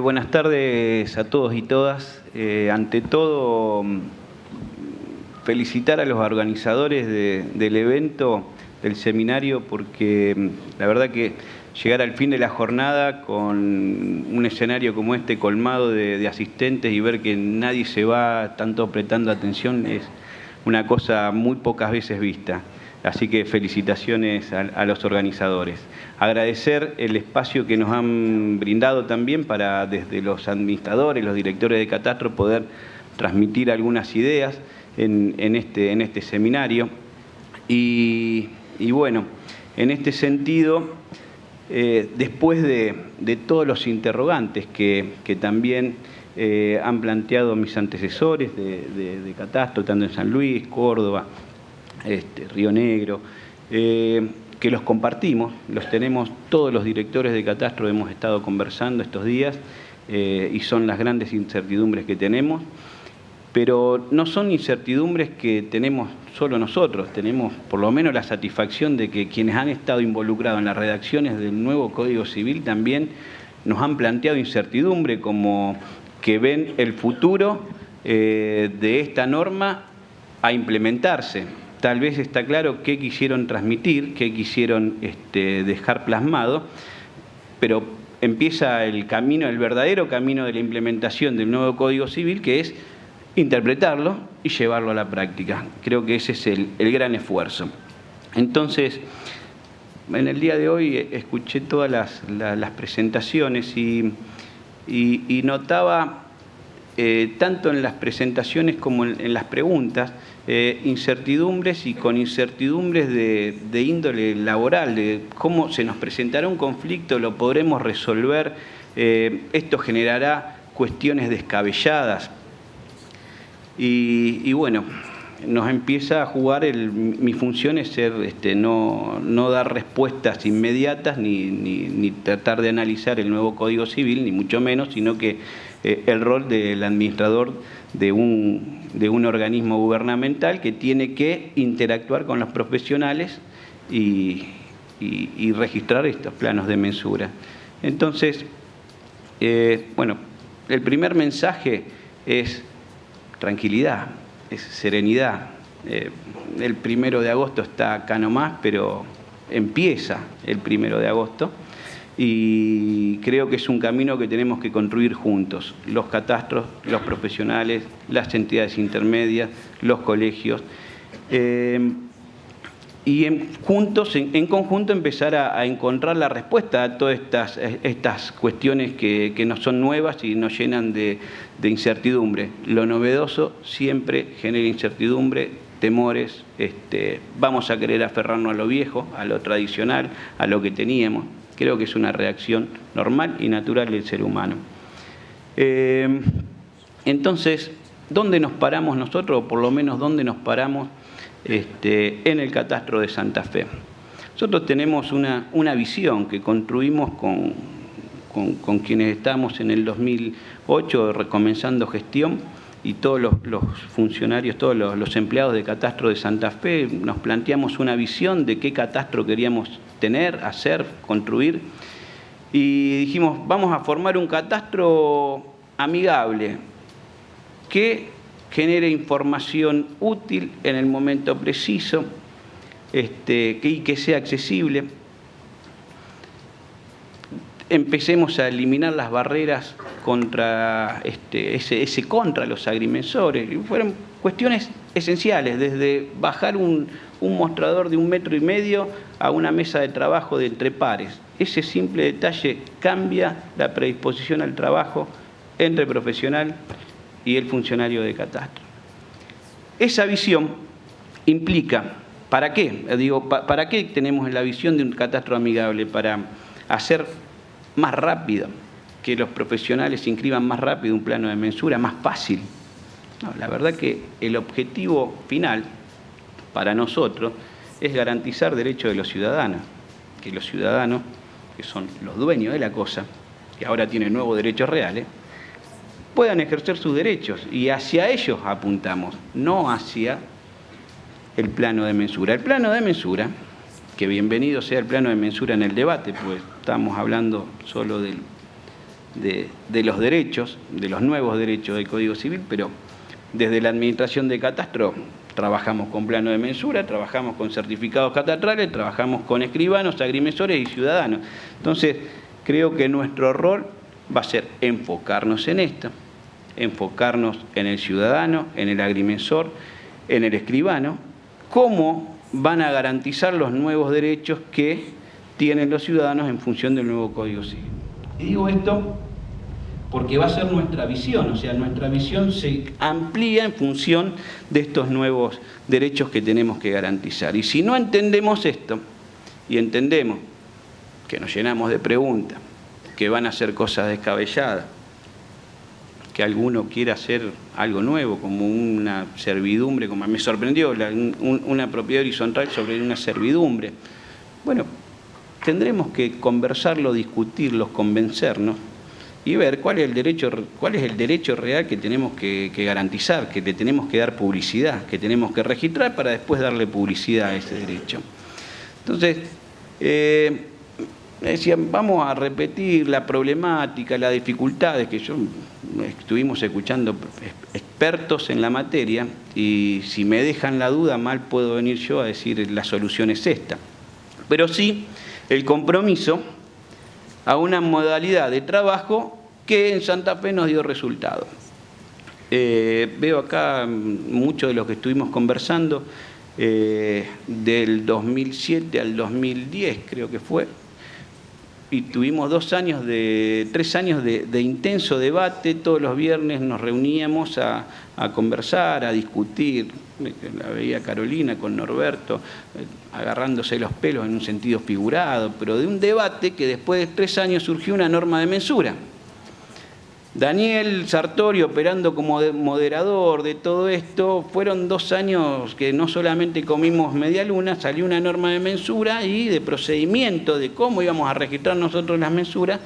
buenas tardes a todos y todas. Ante todo, felicitar a los organizadores del evento, del seminario, porque la verdad que llegar al fin de la jornada con un escenario como este colmado de asistentes y ver que nadie se va tanto prestando atención es una cosa muy pocas veces vista. Así que felicitaciones a los organizadores. Agradecer el espacio que nos han brindado también para, desde los administradores, los directores de catastro, poder transmitir algunas ideas en este seminario. Y bueno, en este sentido, después de todos los interrogantes que también han planteado mis antecesores de catastro, tanto en San Luis, Córdoba, Río Negro, que los compartimos, los tenemos todos los directores de catastro, hemos estado conversando estos días y son las grandes incertidumbres que tenemos, pero no son incertidumbres que tenemos solo nosotros, tenemos por lo menos la satisfacción de que quienes han estado involucrados en las redacciones del nuevo Código Civil también nos han planteado incertidumbre, como que ven el futuro de esta norma a implementarse. Tal vez está claro qué quisieron transmitir, qué quisieron dejar plasmado, pero empieza el camino, el verdadero camino de la implementación del nuevo Código Civil, que es interpretarlo y llevarlo a la práctica. Creo que ese es el gran esfuerzo. Entonces, en el día de hoy escuché todas las presentaciones y notaba, tanto en las presentaciones como en las preguntas, incertidumbres, y con incertidumbres de índole laboral, de cómo se nos presentará un conflicto, lo podremos resolver, esto generará cuestiones descabelladas. Y bueno, nos empieza a jugar, mi función es ser, no dar respuestas inmediatas ni tratar de analizar el nuevo Código Civil, ni mucho menos, sino que el rol del administrador de un organismo gubernamental que tiene que interactuar con los profesionales y registrar estos planos de mensura. Entonces, bueno, el primer mensaje es tranquilidad, es serenidad. El 1 de agosto está acá nomás, pero empieza el 1 de agosto. Y creo que es un camino que tenemos que construir juntos, los catastros, los profesionales, las entidades intermedias, los colegios, y en conjunto empezar a encontrar la respuesta a todas estas cuestiones que nos son nuevas y nos llenan de incertidumbre. Lo novedoso siempre genera incertidumbre, temores, vamos a querer aferrarnos a lo viejo, a lo tradicional, a lo que teníamos. Creo que es una reacción normal y natural del ser humano. Entonces, ¿dónde nos paramos nosotros? O por lo menos, ¿dónde nos paramos en el catastro de Santa Fe? Nosotros tenemos una visión que construimos con quienes estamos en el 2008 recomenzando gestión, y todos los funcionarios, todos los empleados de catastro de Santa Fe, nos planteamos una visión de qué catastro queríamos tener, hacer, construir, y dijimos, vamos a formar un catastro amigable que genere información útil en el momento preciso, y que sea accesible. Empecemos a eliminar las barreras contra contra los agrimensores. Fueron cuestiones esenciales, desde bajar un mostrador de 1,5 metros a una mesa de trabajo de entre pares. Ese simple detalle cambia la predisposición al trabajo entre el profesional y el funcionario de catastro. Esa visión implica, ¿para qué? ¿Para qué tenemos la visión de un catastro amigable? Para hacer más rápido, que los profesionales inscriban más rápido un plano de mensura, más fácil. No, la verdad que el objetivo final para nosotros es garantizar derechos de los ciudadanos, que los ciudadanos, que son los dueños de la cosa, que ahora tienen nuevos derechos reales, puedan ejercer sus derechos, y hacia ellos apuntamos, no hacia el plano de mensura. El plano de mensura, que bienvenido sea el plano de mensura en el debate, pues estamos hablando solo de los derechos, de los nuevos derechos del Código Civil, pero desde la Administración de Catastro trabajamos con plano de mensura, trabajamos con certificados catastrales, trabajamos con escribanos, agrimensores y ciudadanos. Entonces, creo que nuestro rol va a ser enfocarnos en esto, enfocarnos en el ciudadano, en el agrimensor, en el escribano, como van a garantizar los nuevos derechos que tienen los ciudadanos en función del nuevo Código Civil. Y digo esto porque va a ser nuestra visión, o sea, nuestra visión se amplía en función de estos nuevos derechos que tenemos que garantizar. Y si no entendemos esto, y entendemos que nos llenamos de preguntas, que van a ser cosas descabelladas, que alguno quiera hacer algo nuevo, como una servidumbre, como me sorprendió, una propiedad horizontal sobre una servidumbre. Bueno, tendremos que conversarlo, discutirlo, convencernos y ver cuál es el derecho real que tenemos que garantizar, que le tenemos que dar publicidad, que tenemos que registrar para después darle publicidad a ese derecho. Entonces, decían, vamos a repetir la problemática, las dificultades, que estuvimos escuchando expertos en la materia, y si me dejan la duda, mal puedo venir yo a decir la solución es esta. Pero sí el compromiso a una modalidad de trabajo que en Santa Fe nos dio resultado. Veo acá muchos de los que estuvimos conversando, del 2007 al 2010 creo que fue, y tuvimos 3 años de intenso debate. Todos los viernes nos reuníamos a conversar, a discutir. La veía Carolina con Norberto, agarrándose los pelos en un sentido figurado, pero de un debate que después de 3 años surgió una norma de mensura. Daniel Sartori operando como moderador de todo esto. Fueron 2 años que no solamente comimos media luna, salió una norma de mensura y de procedimiento de cómo íbamos a registrar nosotros las mensuras,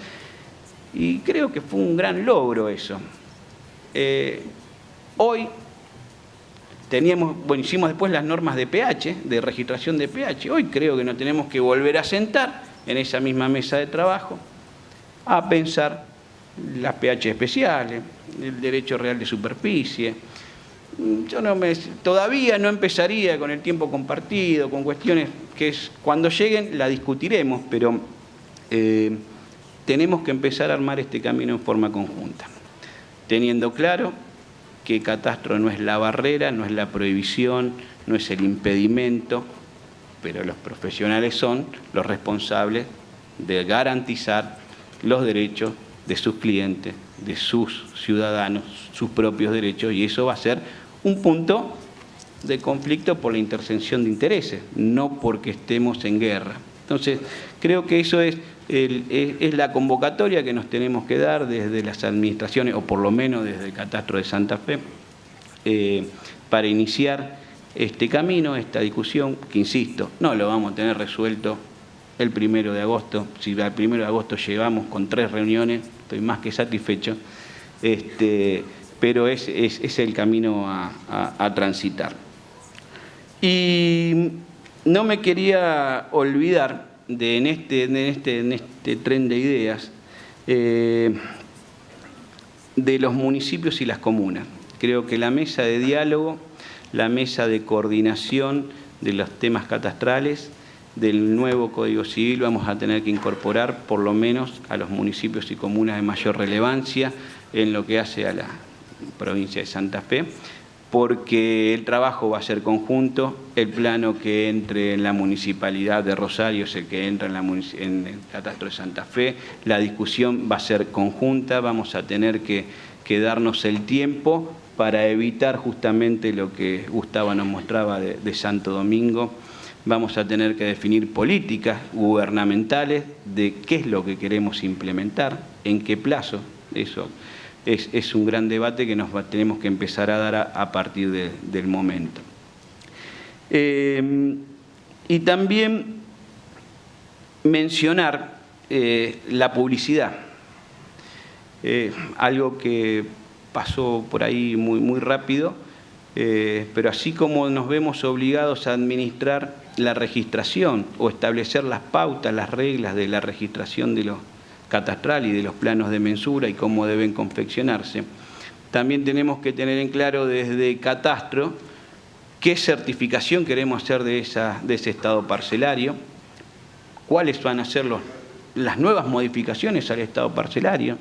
y creo que fue un gran logro eso. Hoy hicimos después las normas de pH, de registración de pH. Hoy creo que nos tenemos que volver a sentar en esa misma mesa de trabajo a pensar las pH especiales, el derecho real de superficie. Yo todavía no empezaría con el tiempo compartido, con cuestiones que cuando lleguen la discutiremos, pero tenemos que empezar a armar este camino en forma conjunta, teniendo claro que catastro no es la barrera, no es la prohibición, no es el impedimento, pero los profesionales son los responsables de garantizar los derechos de sus clientes, de sus ciudadanos, sus propios derechos, y eso va a ser un punto de conflicto por la intersección de intereses, no porque estemos en guerra. Entonces, creo que eso es la convocatoria que nos tenemos que dar desde las administraciones, o por lo menos desde el Catastro de Santa Fe, para iniciar este camino, esta discusión, que insisto, no lo vamos a tener resuelto el 1 de agosto. Si al 1 de agosto llegamos con 3 reuniones, estoy más que satisfecho, pero es el camino a transitar. Y no me quería olvidar en este tren de ideas de los municipios y las comunas. Creo que la mesa de diálogo, la mesa de coordinación de los temas catastrales del nuevo Código Civil, vamos a tener que incorporar por lo menos a los municipios y comunas de mayor relevancia en lo que hace a la provincia de Santa Fe, porque el trabajo va a ser conjunto. El plano que entre en la municipalidad de Rosario es el que entra en el Catastro de Santa Fe. La discusión va a ser conjunta, vamos a tener que darnos el tiempo para evitar justamente lo que Gustavo nos mostraba de Santo Domingo. Vamos a tener que definir políticas gubernamentales de qué es lo que queremos implementar, en qué plazo. Eso es un gran debate que tenemos que empezar a dar a partir del momento. Y también mencionar la publicidad, algo que pasó por ahí muy rápido, pero así como nos vemos obligados a administrar la registración o establecer las pautas, las reglas de la registración de los catastral y de los planos de mensura y cómo deben confeccionarse, también tenemos que tener en claro desde Catastro qué certificación queremos hacer de ese estado parcelario, cuáles van a ser las nuevas modificaciones al estado parcelario,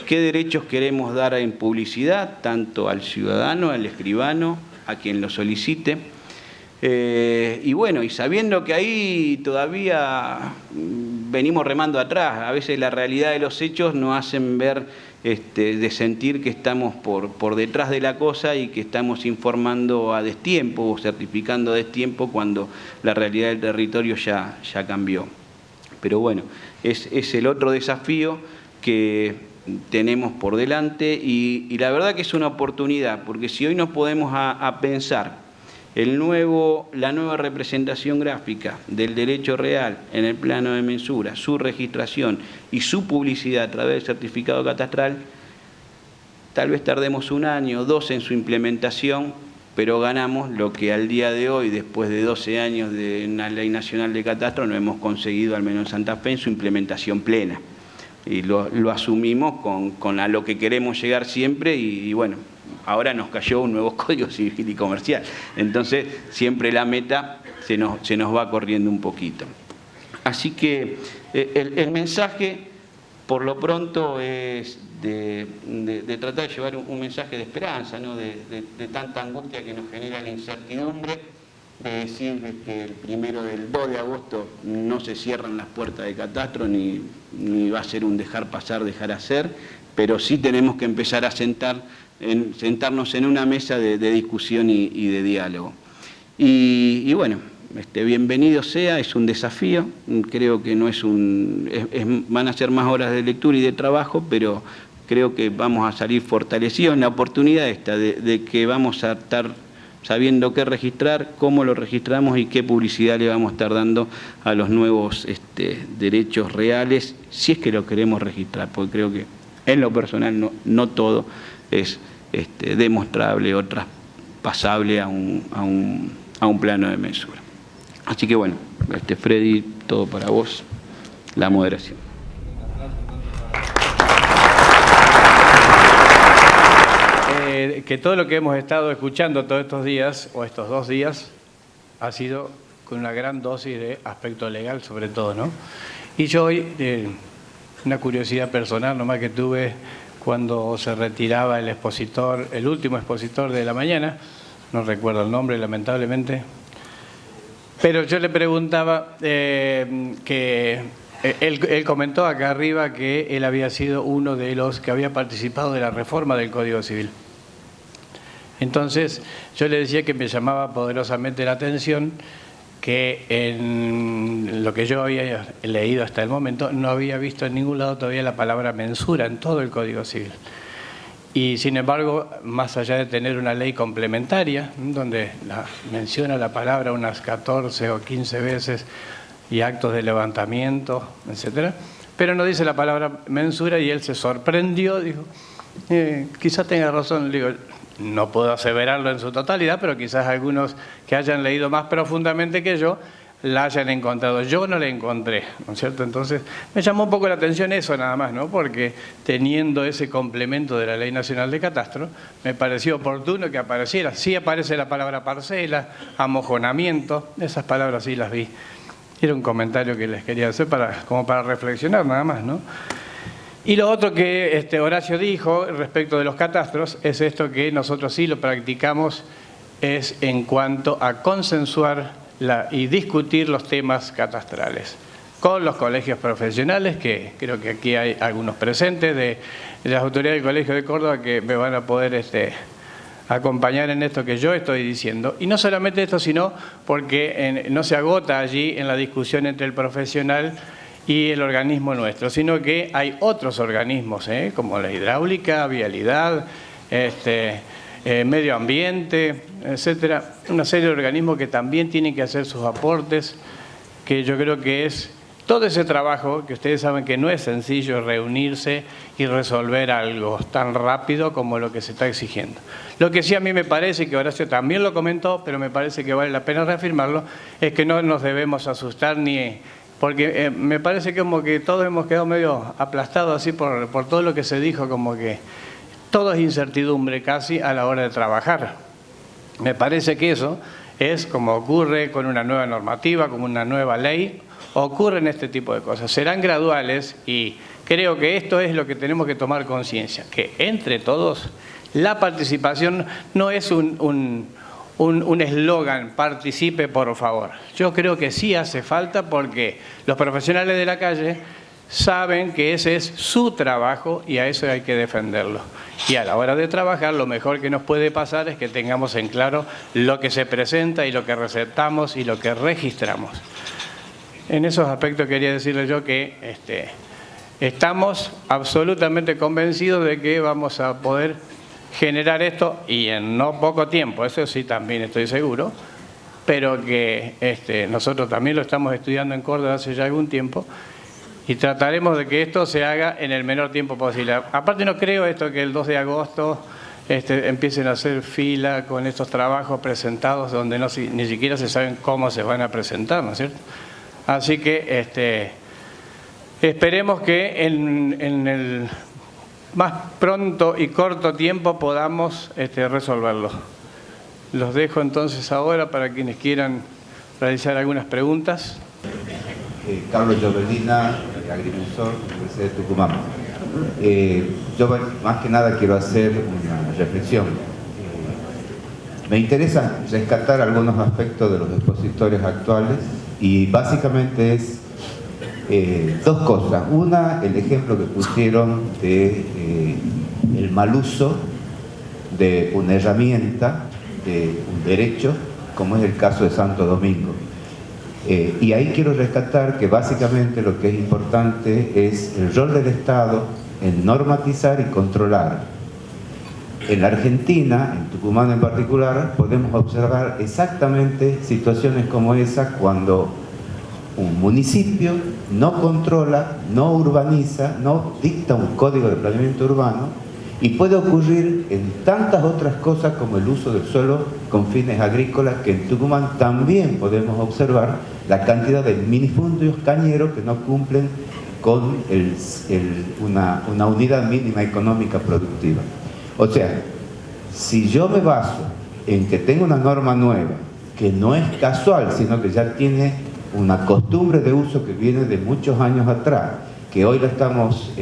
qué derechos queremos dar en publicidad, tanto al ciudadano, al escribano, a quien lo solicite, Y bueno, y sabiendo que ahí todavía venimos remando atrás, a veces la realidad de los hechos nos hacen ver, de sentir que estamos por detrás de la cosa y que estamos informando a destiempo o certificando a destiempo cuando la realidad del territorio ya cambió. Pero bueno, es el otro desafío que tenemos por delante y la verdad que es una oportunidad, porque si hoy nos podemos a pensar la nueva representación gráfica del derecho real en el plano de mensura, su registración y su publicidad a través del certificado catastral, tal vez tardemos 1 año o 2 en su implementación, pero ganamos lo que al día de hoy, después de 12 años de una ley nacional de catastro, no hemos conseguido, al menos en Santa Fe, en su implementación plena. Y lo asumimos con a lo que queremos llegar siempre y bueno, ahora nos cayó un nuevo Código Civil y Comercial. Entonces, siempre la meta se nos va corriendo un poquito. Así que el mensaje, por lo pronto, es de tratar de llevar un mensaje de esperanza, ¿no? de tanta angustia que nos genera la incertidumbre, de decir que el 2 de agosto no se cierran las puertas de catastro, ni va a ser un dejar pasar, dejar hacer, pero sí tenemos que empezar a sentarnos en una mesa de discusión y de diálogo. Y bueno, bienvenido sea, es un desafío, creo que no van a ser más horas de lectura y de trabajo, pero creo que vamos a salir fortalecidos en la oportunidad de que vamos a estar sabiendo qué registrar, cómo lo registramos y qué publicidad le vamos a estar dando a los nuevos derechos reales, si es que lo queremos registrar, porque creo que en lo personal no todo es demostrable o traspasable a un plano de mensura. Así que bueno, Freddy, todo para vos, la moderación. Que todo lo que hemos estado escuchando todos estos días, o estos 2 días, ha sido con una gran dosis de aspecto legal sobre todo, ¿no? Y yo hoy, una curiosidad personal nomás que tuve cuando se retiraba el último expositor de la mañana, no recuerdo el nombre lamentablemente, pero yo le preguntaba que él comentó acá arriba que él había sido uno de los que había participado de la reforma del Código Civil. Entonces yo le decía que me llamaba poderosamente la atención que en lo que yo había leído hasta el momento no había visto en ningún lado todavía la palabra mensura en todo el Código Civil. Y sin embargo, más allá de tener una ley complementaria, donde menciona la palabra unas 14 o 15 veces y actos de levantamiento, etcétera, pero no dice la palabra mensura y él se sorprendió, dijo, quizás tenga razón, le digo, no puedo aseverarlo en su totalidad, pero quizás algunos que hayan leído más profundamente que yo la hayan encontrado. Yo no la encontré, ¿no es cierto? Entonces me llamó un poco la atención eso nada más, ¿no? Porque teniendo ese complemento de la Ley Nacional de Catastro, me pareció oportuno que apareciera. Sí aparece la palabra parcela, amojonamiento, esas palabras sí las vi. Era un comentario que les quería hacer como para reflexionar nada más, ¿no? Y lo otro que Horacio dijo respecto de los catastros es esto que nosotros sí lo practicamos, es en cuanto a consensuar y discutir los temas catastrales con los colegios profesionales, que creo que aquí hay algunos presentes de las autoridades del Colegio de Córdoba que me van a poder acompañar en esto que yo estoy diciendo. Y no solamente esto, sino porque no se agota allí en la discusión entre el profesional y el organismo nuestro, sino que hay otros organismos, como la hidráulica, vialidad, medio ambiente, etcétera, una serie de organismos que también tienen que hacer sus aportes, que yo creo que es todo ese trabajo, que ustedes saben que no es sencillo reunirse y resolver algo tan rápido como lo que se está exigiendo. Lo que sí a mí me parece, que Horacio también lo comentó, pero me parece que vale la pena reafirmarlo, es que no nos debemos asustar porque me parece que como que todos hemos quedado medio aplastados así por todo lo que se dijo, como que todo es incertidumbre casi a la hora de trabajar. Me parece que eso es como ocurre con una nueva normativa, como una nueva ley, ocurren este tipo de cosas. Serán graduales y creo que esto es lo que tenemos que tomar conciencia, que entre todos la participación no es un un eslogan, participe por favor. Yo creo que sí hace falta porque los profesionales de la calle saben que ese es su trabajo y a eso hay que defenderlo. Y a la hora de trabajar, lo mejor que nos puede pasar es que tengamos en claro lo que se presenta y lo que recetamos y lo que registramos. En esos aspectos quería decirle yo que estamos absolutamente convencidos de que vamos a poder generar esto y en no poco tiempo, eso sí también estoy seguro, pero que nosotros también lo estamos estudiando en Córdoba hace ya algún tiempo y trataremos de que esto se haga en el menor tiempo posible. Aparte no creo que el 2 de agosto empiecen a hacer fila con estos trabajos presentados donde ni siquiera se saben cómo se van a presentar, ¿no es cierto? Así que esperemos que en el más pronto y corto tiempo podamos resolverlo. Los dejo entonces ahora para quienes quieran realizar algunas preguntas. Carlos Llobelina, agrimensor, Universidad de Tucumán. Yo más que nada quiero hacer una reflexión. Me interesa rescatar algunos aspectos de los expositores actuales y básicamente es dos cosas. Una, el ejemplo que pusieron de el mal uso de una herramienta, de un derecho, como es el caso de Santo Domingo. Y ahí quiero rescatar que básicamente lo que es importante es el rol del Estado en normatizar y controlar. En la Argentina, en Tucumán en particular, podemos observar exactamente situaciones como esa cuando un municipio no controla, no urbaniza, no dicta un código de planeamiento urbano, y puede ocurrir en tantas otras cosas como el uso del suelo con fines agrícolas, que en Tucumán también podemos observar la cantidad de minifundios cañeros que no cumplen con una unidad mínima económica productiva. O sea, si yo me baso en que tengo una norma nueva, que no es casual, sino que ya tiene una costumbre de uso que viene de muchos años atrás, que hoy la estamos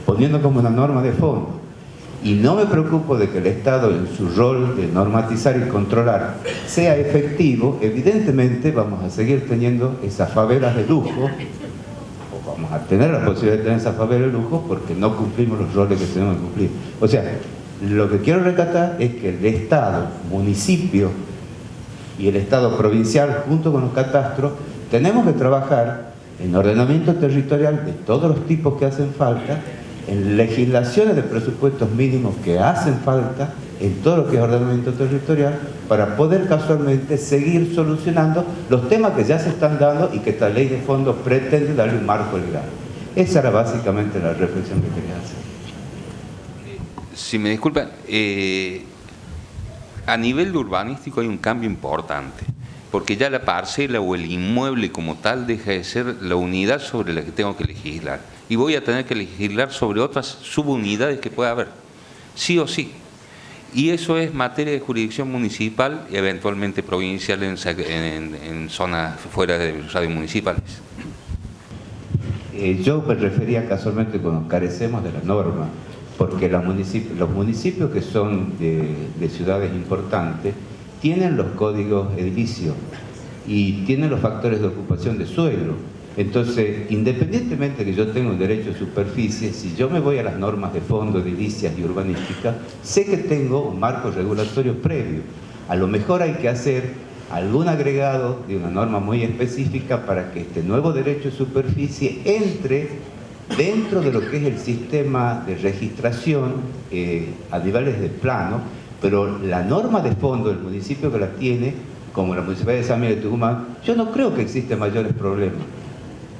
poniendo como una norma de fondo, y no me preocupo de que el Estado en su rol de normatizar y controlar sea efectivo, evidentemente vamos a seguir teniendo esas favelas de lujo, o vamos a tener la posibilidad de tener esas favelas de lujo porque no cumplimos los roles que tenemos que cumplir. O sea, lo que quiero rescatar es que el Estado, municipio y el Estado provincial junto con los catastros tenemos que trabajar en ordenamiento territorial de todos los tipos que hacen falta, en legislaciones de presupuestos mínimos que hacen falta, en todo lo que es ordenamiento territorial, para poder casualmente seguir solucionando los temas que ya se están dando y que esta ley de fondo pretende darle un marco legal. Esa era básicamente la reflexión que quería hacer. Si me disculpan, a nivel de urbanístico hay un cambio importante, porque ya la parcela o el inmueble como tal deja de ser la unidad sobre la que tengo que legislar, y voy a tener que legislar sobre otras subunidades que pueda haber, sí o sí. Y eso es materia de jurisdicción municipal y eventualmente provincial en zonas fuera de radios municipales. Yo me refería casualmente cuando carecemos de la norma, porque los municipios que son de ciudades importantes tienen los códigos edilicios y tienen los factores de ocupación de suelo. Entonces, independientemente de que yo tenga un derecho de superficie, si yo me voy a las normas de fondo, edilicias y urbanísticas, sé que tengo un marco regulatorio previo. A lo mejor hay que hacer algún agregado de una norma muy específica para que este nuevo derecho de superficie entre dentro de lo que es el sistema de registración a niveles de plano, pero la norma de fondo del municipio que la tiene, como la Municipalidad de San Miguel de Tucumán, yo no creo que existen mayores problemas,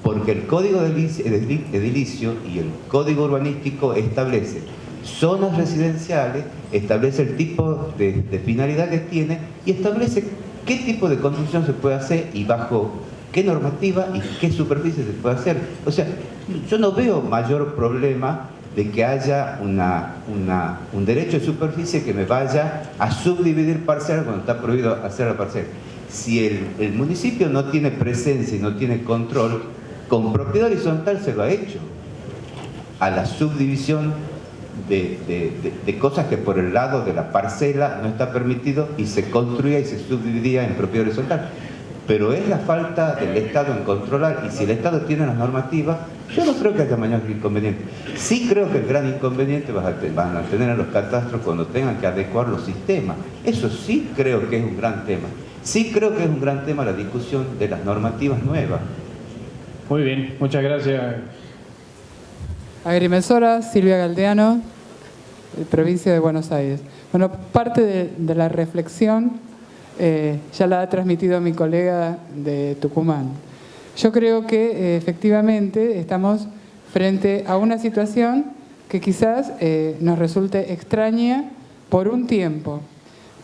porque el Código Edilicio y el Código Urbanístico establece zonas residenciales, establece el tipo de finalidad que tiene y establece qué tipo de construcción se puede hacer y bajo qué normativa y qué superficie se puede hacer. O sea, yo no veo mayor problema de que haya un derecho de superficie que me vaya a subdividir parcela cuando está prohibido hacer la parcela. Si el municipio no tiene presencia y no tiene control, con propiedad horizontal se lo ha hecho a la subdivisión de cosas que por el lado de la parcela no está permitido y se construía y se subdividía en propiedad horizontal. Pero es la falta del Estado en controlar, y si el Estado tiene las normativas, yo no creo que haya mayor inconveniente. Sí creo que el gran inconveniente van a tener a los catastros cuando tengan que adecuar los sistemas. Eso sí creo que es un gran tema. Sí creo que es un gran tema la discusión de las normativas nuevas. Muy bien, muchas gracias. Agrimensora Silvia Galdeano, provincia de Buenos Aires. Bueno, parte de la reflexión ya la ha transmitido mi colega de Tucumán. Yo creo que efectivamente estamos frente a una situación que quizás nos resulte extraña por un tiempo,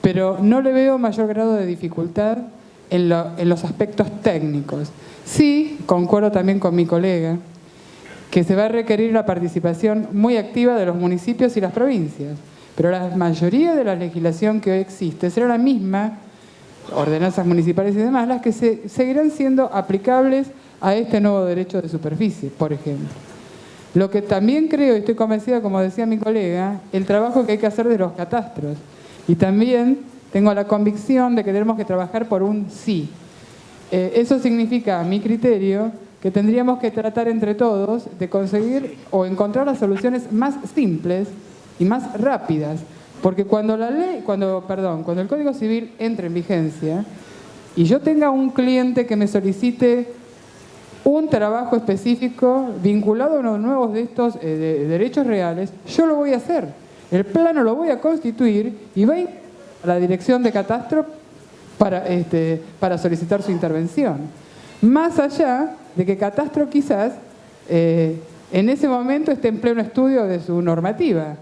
pero no le veo mayor grado de dificultad en los aspectos técnicos. Sí, concuerdo también con mi colega, que se va a requerir la participación muy activa de los municipios y las provincias, pero la mayoría de la legislación que hoy existe será la misma, ordenanzas municipales y demás, las que seguirán siendo aplicables a este nuevo derecho de superficie, por ejemplo. Lo que también creo, y estoy convencida, como decía mi colega, el trabajo que hay que hacer de los catastros. Y también tengo la convicción de que tenemos que trabajar por un sí. Eso significa, a mi criterio, que tendríamos que tratar entre todos de conseguir o encontrar las soluciones más simples y más rápidas. Porque cuando el Código Civil entre en vigencia y yo tenga un cliente que me solicite un trabajo específico vinculado a unos nuevos de estos de derechos reales, yo lo voy a hacer. El plano lo voy a constituir y va a ir a la dirección de catastro para solicitar su intervención. Más allá de que catastro quizás en ese momento esté en pleno estudio de su normativa.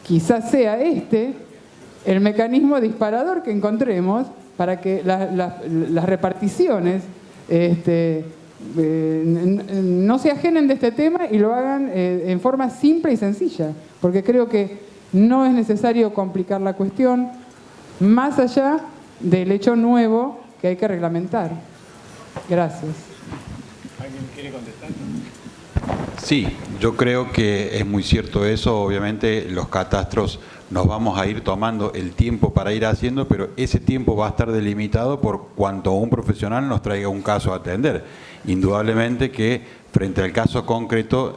Quizás sea el mecanismo disparador que encontremos para que las reparticiones no se ajenen de este tema y lo hagan en forma simple y sencilla, porque creo que no es necesario complicar la cuestión más allá del hecho nuevo que hay que reglamentar. Gracias. ¿Alguien quiere contestar? Sí, yo creo que es muy cierto eso. Obviamente los catastros nos vamos a ir tomando el tiempo para ir haciendo, pero ese tiempo va a estar delimitado por cuanto un profesional nos traiga un caso a atender. Indudablemente que frente al caso concreto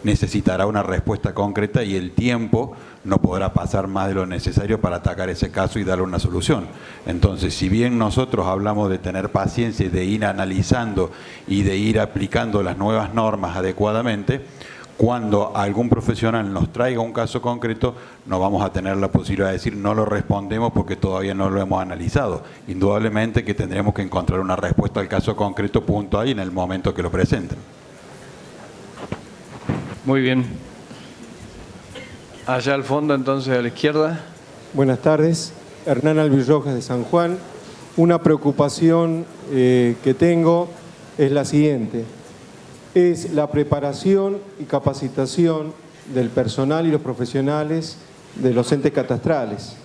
necesitará una respuesta concreta y el tiempo no podrá pasar más de lo necesario para atacar ese caso y darle una solución. Entonces, si bien nosotros hablamos de tener paciencia y de ir analizando y de ir aplicando las nuevas normas adecuadamente, cuando algún profesional nos traiga un caso concreto, no vamos a tener la posibilidad de decir no lo respondemos porque todavía no lo hemos analizado. Indudablemente que tendremos que encontrar una respuesta al caso concreto puntual y en el momento que lo presenten. Muy bien. Allá al fondo, entonces, a la izquierda. Buenas tardes. Hernán Alvirrojas de San Juan. Una preocupación que tengo es la siguiente. Es la preparación y capacitación del personal y los profesionales de los entes catastrales.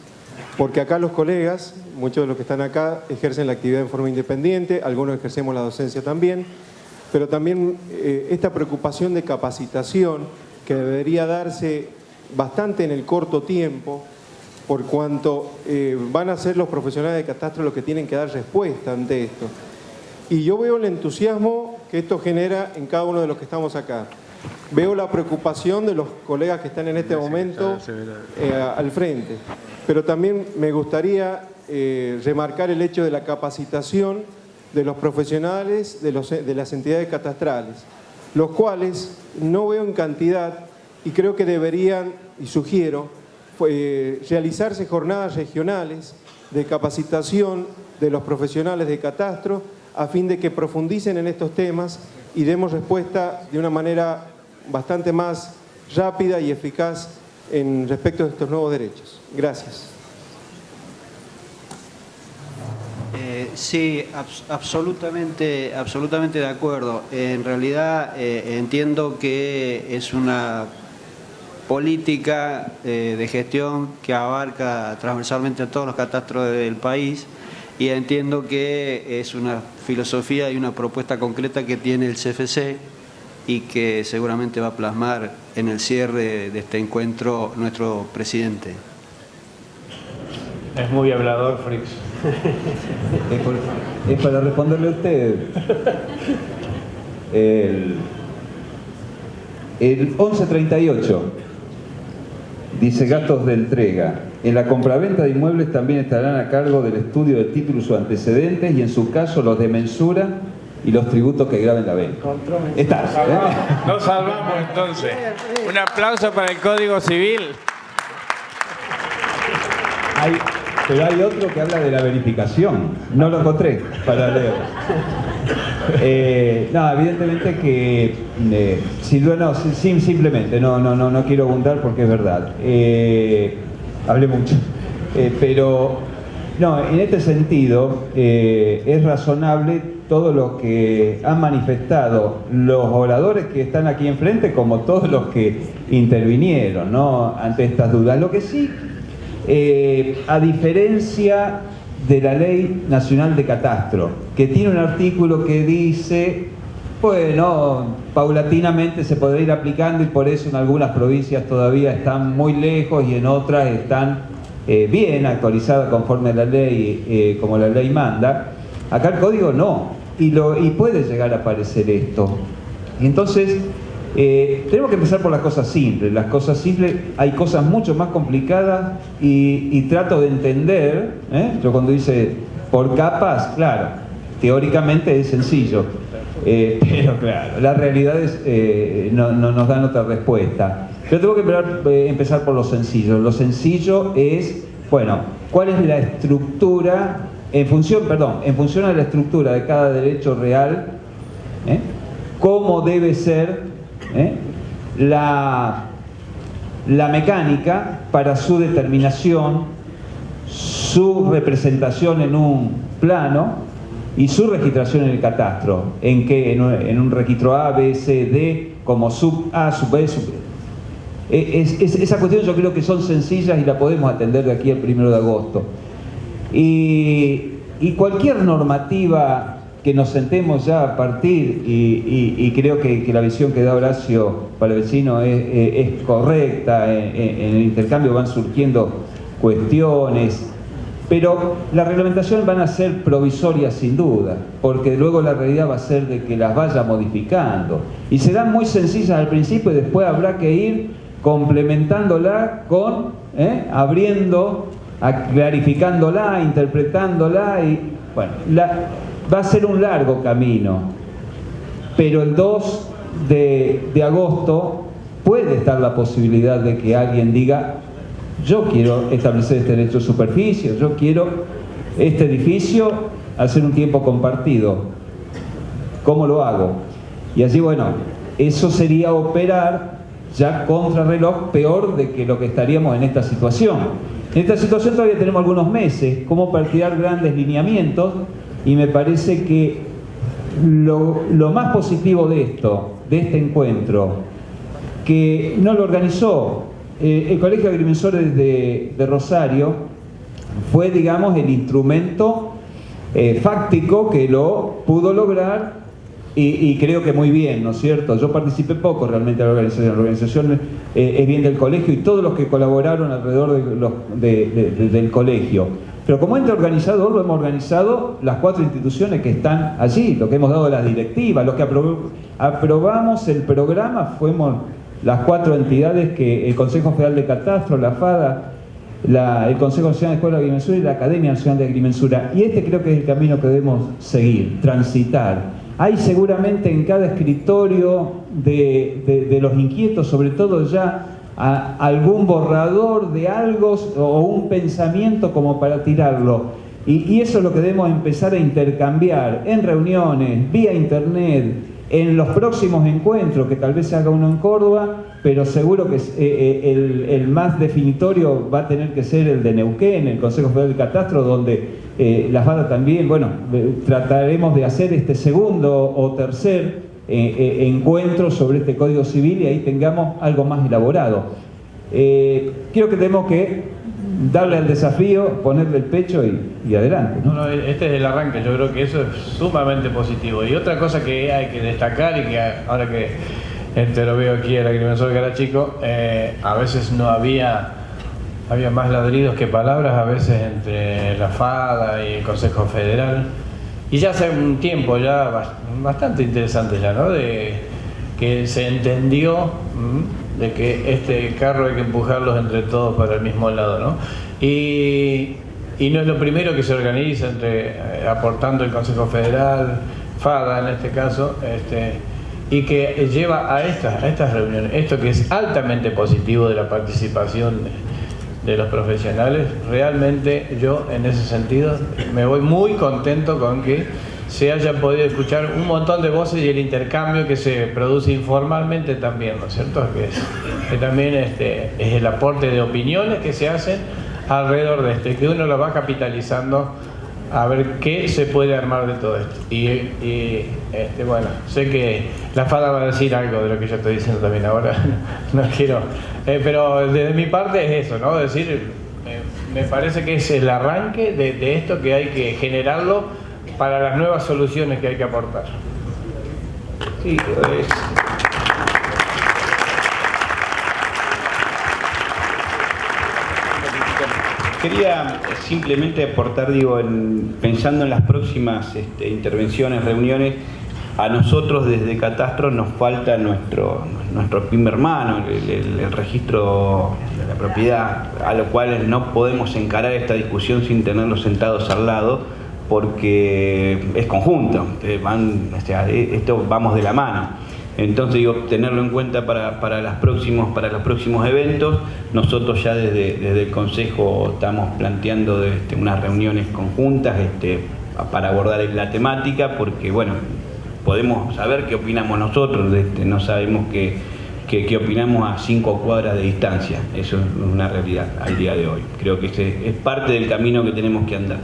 Porque acá los colegas, muchos de los que están acá, ejercen la actividad en forma independiente, algunos ejercemos la docencia también, pero también esta preocupación de capacitación que debería darse bastante en el corto tiempo, por cuanto van a ser los profesionales de catastro los que tienen que dar respuesta ante esto. Y yo veo el entusiasmo que esto genera en cada uno de los que estamos acá. Veo la preocupación de los colegas que están en este momento al frente. Pero también me gustaría remarcar el hecho de la capacitación de los profesionales de las entidades catastrales, los cuales no veo en cantidad y creo que deberían, y sugiero, realizarse jornadas regionales de capacitación de los profesionales de catastro a fin de que profundicen en estos temas y demos respuesta de una manera bastante más rápida y eficaz en respecto de estos nuevos derechos. Gracias. Sí, absolutamente de acuerdo. En realidad entiendo que es una política de gestión que abarca transversalmente a todos los catastros del país y entiendo que es una filosofía y una propuesta concreta que tiene el CFC y que seguramente va a plasmar en el cierre de este encuentro nuestro presidente. Es muy hablador, Frix. Es para responderle a usted. El 1138 dice gastos de entrega. En la compraventa de inmuebles también estarán a cargo del estudio de títulos o antecedentes y en su caso los de mensura y los tributos que graben la venta. Está. Nos salvamos entonces. Un aplauso para el Código Civil. Pero hay otro que habla de la verificación. No lo encontré para leer. No, evidentemente que simplemente no quiero abundar porque es verdad. Hablé mucho. Pero no, en este sentido es razonable todo lo que han manifestado los oradores que están aquí enfrente, como todos los que intervinieron, ¿no?, ante estas dudas. Lo que sí, a diferencia de la Ley Nacional de Catastro, que tiene un artículo que dice, bueno, paulatinamente se podrá ir aplicando y por eso en algunas provincias todavía están muy lejos y en otras están bien actualizadas conforme a la ley, como la ley manda. Acá el código no, y puede llegar a aparecer esto. Y entonces, tenemos que empezar por las cosas simples. Las cosas simples, hay cosas mucho más complicadas y trato de entender, yo cuando dice por capas, claro, teóricamente es sencillo, pero claro, las realidades no nos dan otra respuesta. Yo tengo que empezar por lo sencillo. Lo sencillo es, bueno, ¿cuál es la estructura? En función de la estructura de cada derecho real, cómo debe ser la mecánica para su determinación, su representación en un plano y su registración en el catastro, en un registro A, B, C, D, como sub A, sub B, sub B. Esa cuestión yo creo que son sencillas y la podemos atender de aquí al 1 de agosto. Y cualquier normativa que nos sentemos ya a partir, y creo que la visión que da Horacio Palavecino es correcta, en el intercambio van surgiendo cuestiones, pero las reglamentaciones van a ser provisorias sin duda, porque luego la realidad va a ser de que las vaya modificando, y serán muy sencillas al principio y después habrá que ir complementándola con, clarificándola, interpretándola, y bueno, va a ser un largo camino, pero el 2 de agosto puede estar la posibilidad de que alguien diga: yo quiero establecer este derecho de superficie, yo quiero este edificio hacer un tiempo compartido. ¿Cómo lo hago? Y así, bueno, eso sería operar ya contrarreloj, peor de que lo que estaríamos en esta situación. En esta situación todavía tenemos algunos meses como para tirar grandes lineamientos, y me parece que lo más positivo de este encuentro, que no lo organizó el Colegio de Agrimensores de Rosario, fue, digamos, el instrumento fáctico que lo pudo lograr, y creo que muy bien, ¿no es cierto? Yo participé poco realmente de la organización es bien del colegio y todos los que colaboraron alrededor del colegio. Pero como ente organizador lo hemos organizado las 4 instituciones que están allí, lo que hemos dado las directivas, los que aprobamos el programa fuimos las 4 entidades que el Consejo Federal de Catastro, la FADA, el Consejo Nacional de Escuela de Agrimensura y la Academia Nacional de Agrimensura. Y este creo que es el camino que debemos seguir, transitar. Hay seguramente en cada escritorio de los inquietos, sobre todo ya, algún borrador de algo o un pensamiento como para tirarlo. Y eso es lo que debemos empezar a intercambiar en reuniones, vía internet, en los próximos encuentros, que tal vez se haga uno en Córdoba, pero seguro que el más definitorio va a tener que ser el de Neuquén, el Consejo Federal de Catastro, donde la FADA también, bueno, trataremos de hacer este segundo o tercer encuentro sobre este Código Civil, y ahí tengamos algo más elaborado. Creo que tenemos que darle al desafío, ponerle el pecho y adelante, ¿no? No, este es el arranque, yo creo que eso es sumamente positivo. Y otra cosa que hay que destacar, y que ahora que lo veo aquí el agrimensor que era chico, a veces no había más ladridos que palabras, a veces entre la FADA y el Consejo Federal. Y ya hace un tiempo, ya bastante interesante ya, ¿no? De que se entendió de que este carro hay que empujarlos entre todos para el mismo lado, ¿no? Y no es lo primero que se organiza aportando el Consejo Federal, FADA en este caso, y que lleva a estas reuniones, esto que es altamente positivo de la participación de los profesionales. Realmente yo en ese sentido me voy muy contento con que se haya podido escuchar un montón de voces y el intercambio que se produce informalmente también, ¿no es cierto? Que también es el aporte de opiniones que se hacen alrededor de esto y que uno lo va capitalizando a ver qué se puede armar de todo esto. Bueno, sé que la FADA va a decir algo de lo que yo estoy diciendo también ahora, no quiero, pero desde mi parte es eso, ¿no? Es decir, me parece que es el arranque de esto que hay que generarlo para las nuevas soluciones que hay que aportar. Sí, quería simplemente aportar, pensando en las próximas intervenciones, reuniones, a nosotros desde Catastro nos falta nuestro primer hermano, el registro de la propiedad, a lo cual no podemos encarar esta discusión sin tenerlos sentados al lado, porque es conjunto, esto vamos de la mano. Entonces, tenerlo en cuenta para los próximos eventos. Nosotros ya desde el Consejo estamos planteando unas reuniones conjuntas para abordar la temática, porque bueno, podemos saber qué opinamos nosotros, no sabemos qué opinamos a 5 cuadras de distancia. Eso es una realidad al día de hoy. Creo que ese es parte del camino que tenemos que andar.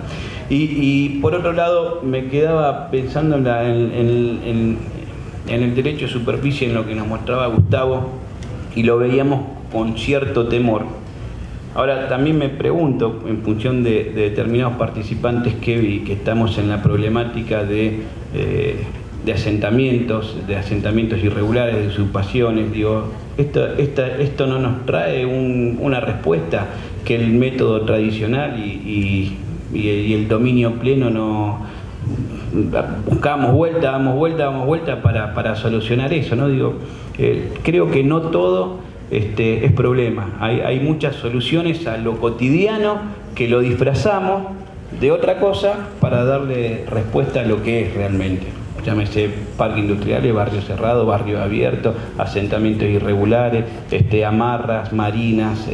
Y por otro lado, me quedaba pensando en el derecho de superficie, en lo que nos mostraba Gustavo, y lo veíamos con cierto temor. Ahora, también me pregunto, en función de determinados participantes que vi, que estamos en la problemática de asentamientos irregulares, de usurpaciones, esto no nos trae una respuesta que el método tradicional y el dominio pleno no buscamos damos vuelta para solucionar eso, ¿no? Creo que no todo es problema. Hay muchas soluciones a lo cotidiano que lo disfrazamos de otra cosa para darle respuesta a lo que es realmente. Llámese parques industriales, barrio cerrado, barrio abierto, asentamientos irregulares, amarras, marinas.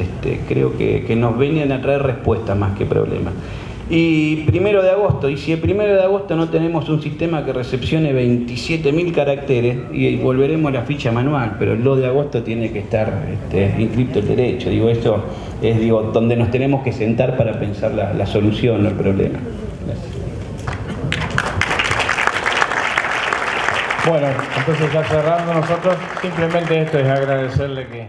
Creo que nos venían a traer respuestas más que problemas. Y 1 de agosto, y si el 1 de agosto no tenemos un sistema que recepcione 27.000 caracteres, y volveremos a la ficha manual, pero el 2 de agosto tiene que estar inscrito el derecho. Eso es donde nos tenemos que sentar para pensar la solución, no el problema. Gracias. Bueno, entonces ya cerrando nosotros, simplemente esto es agradecerle que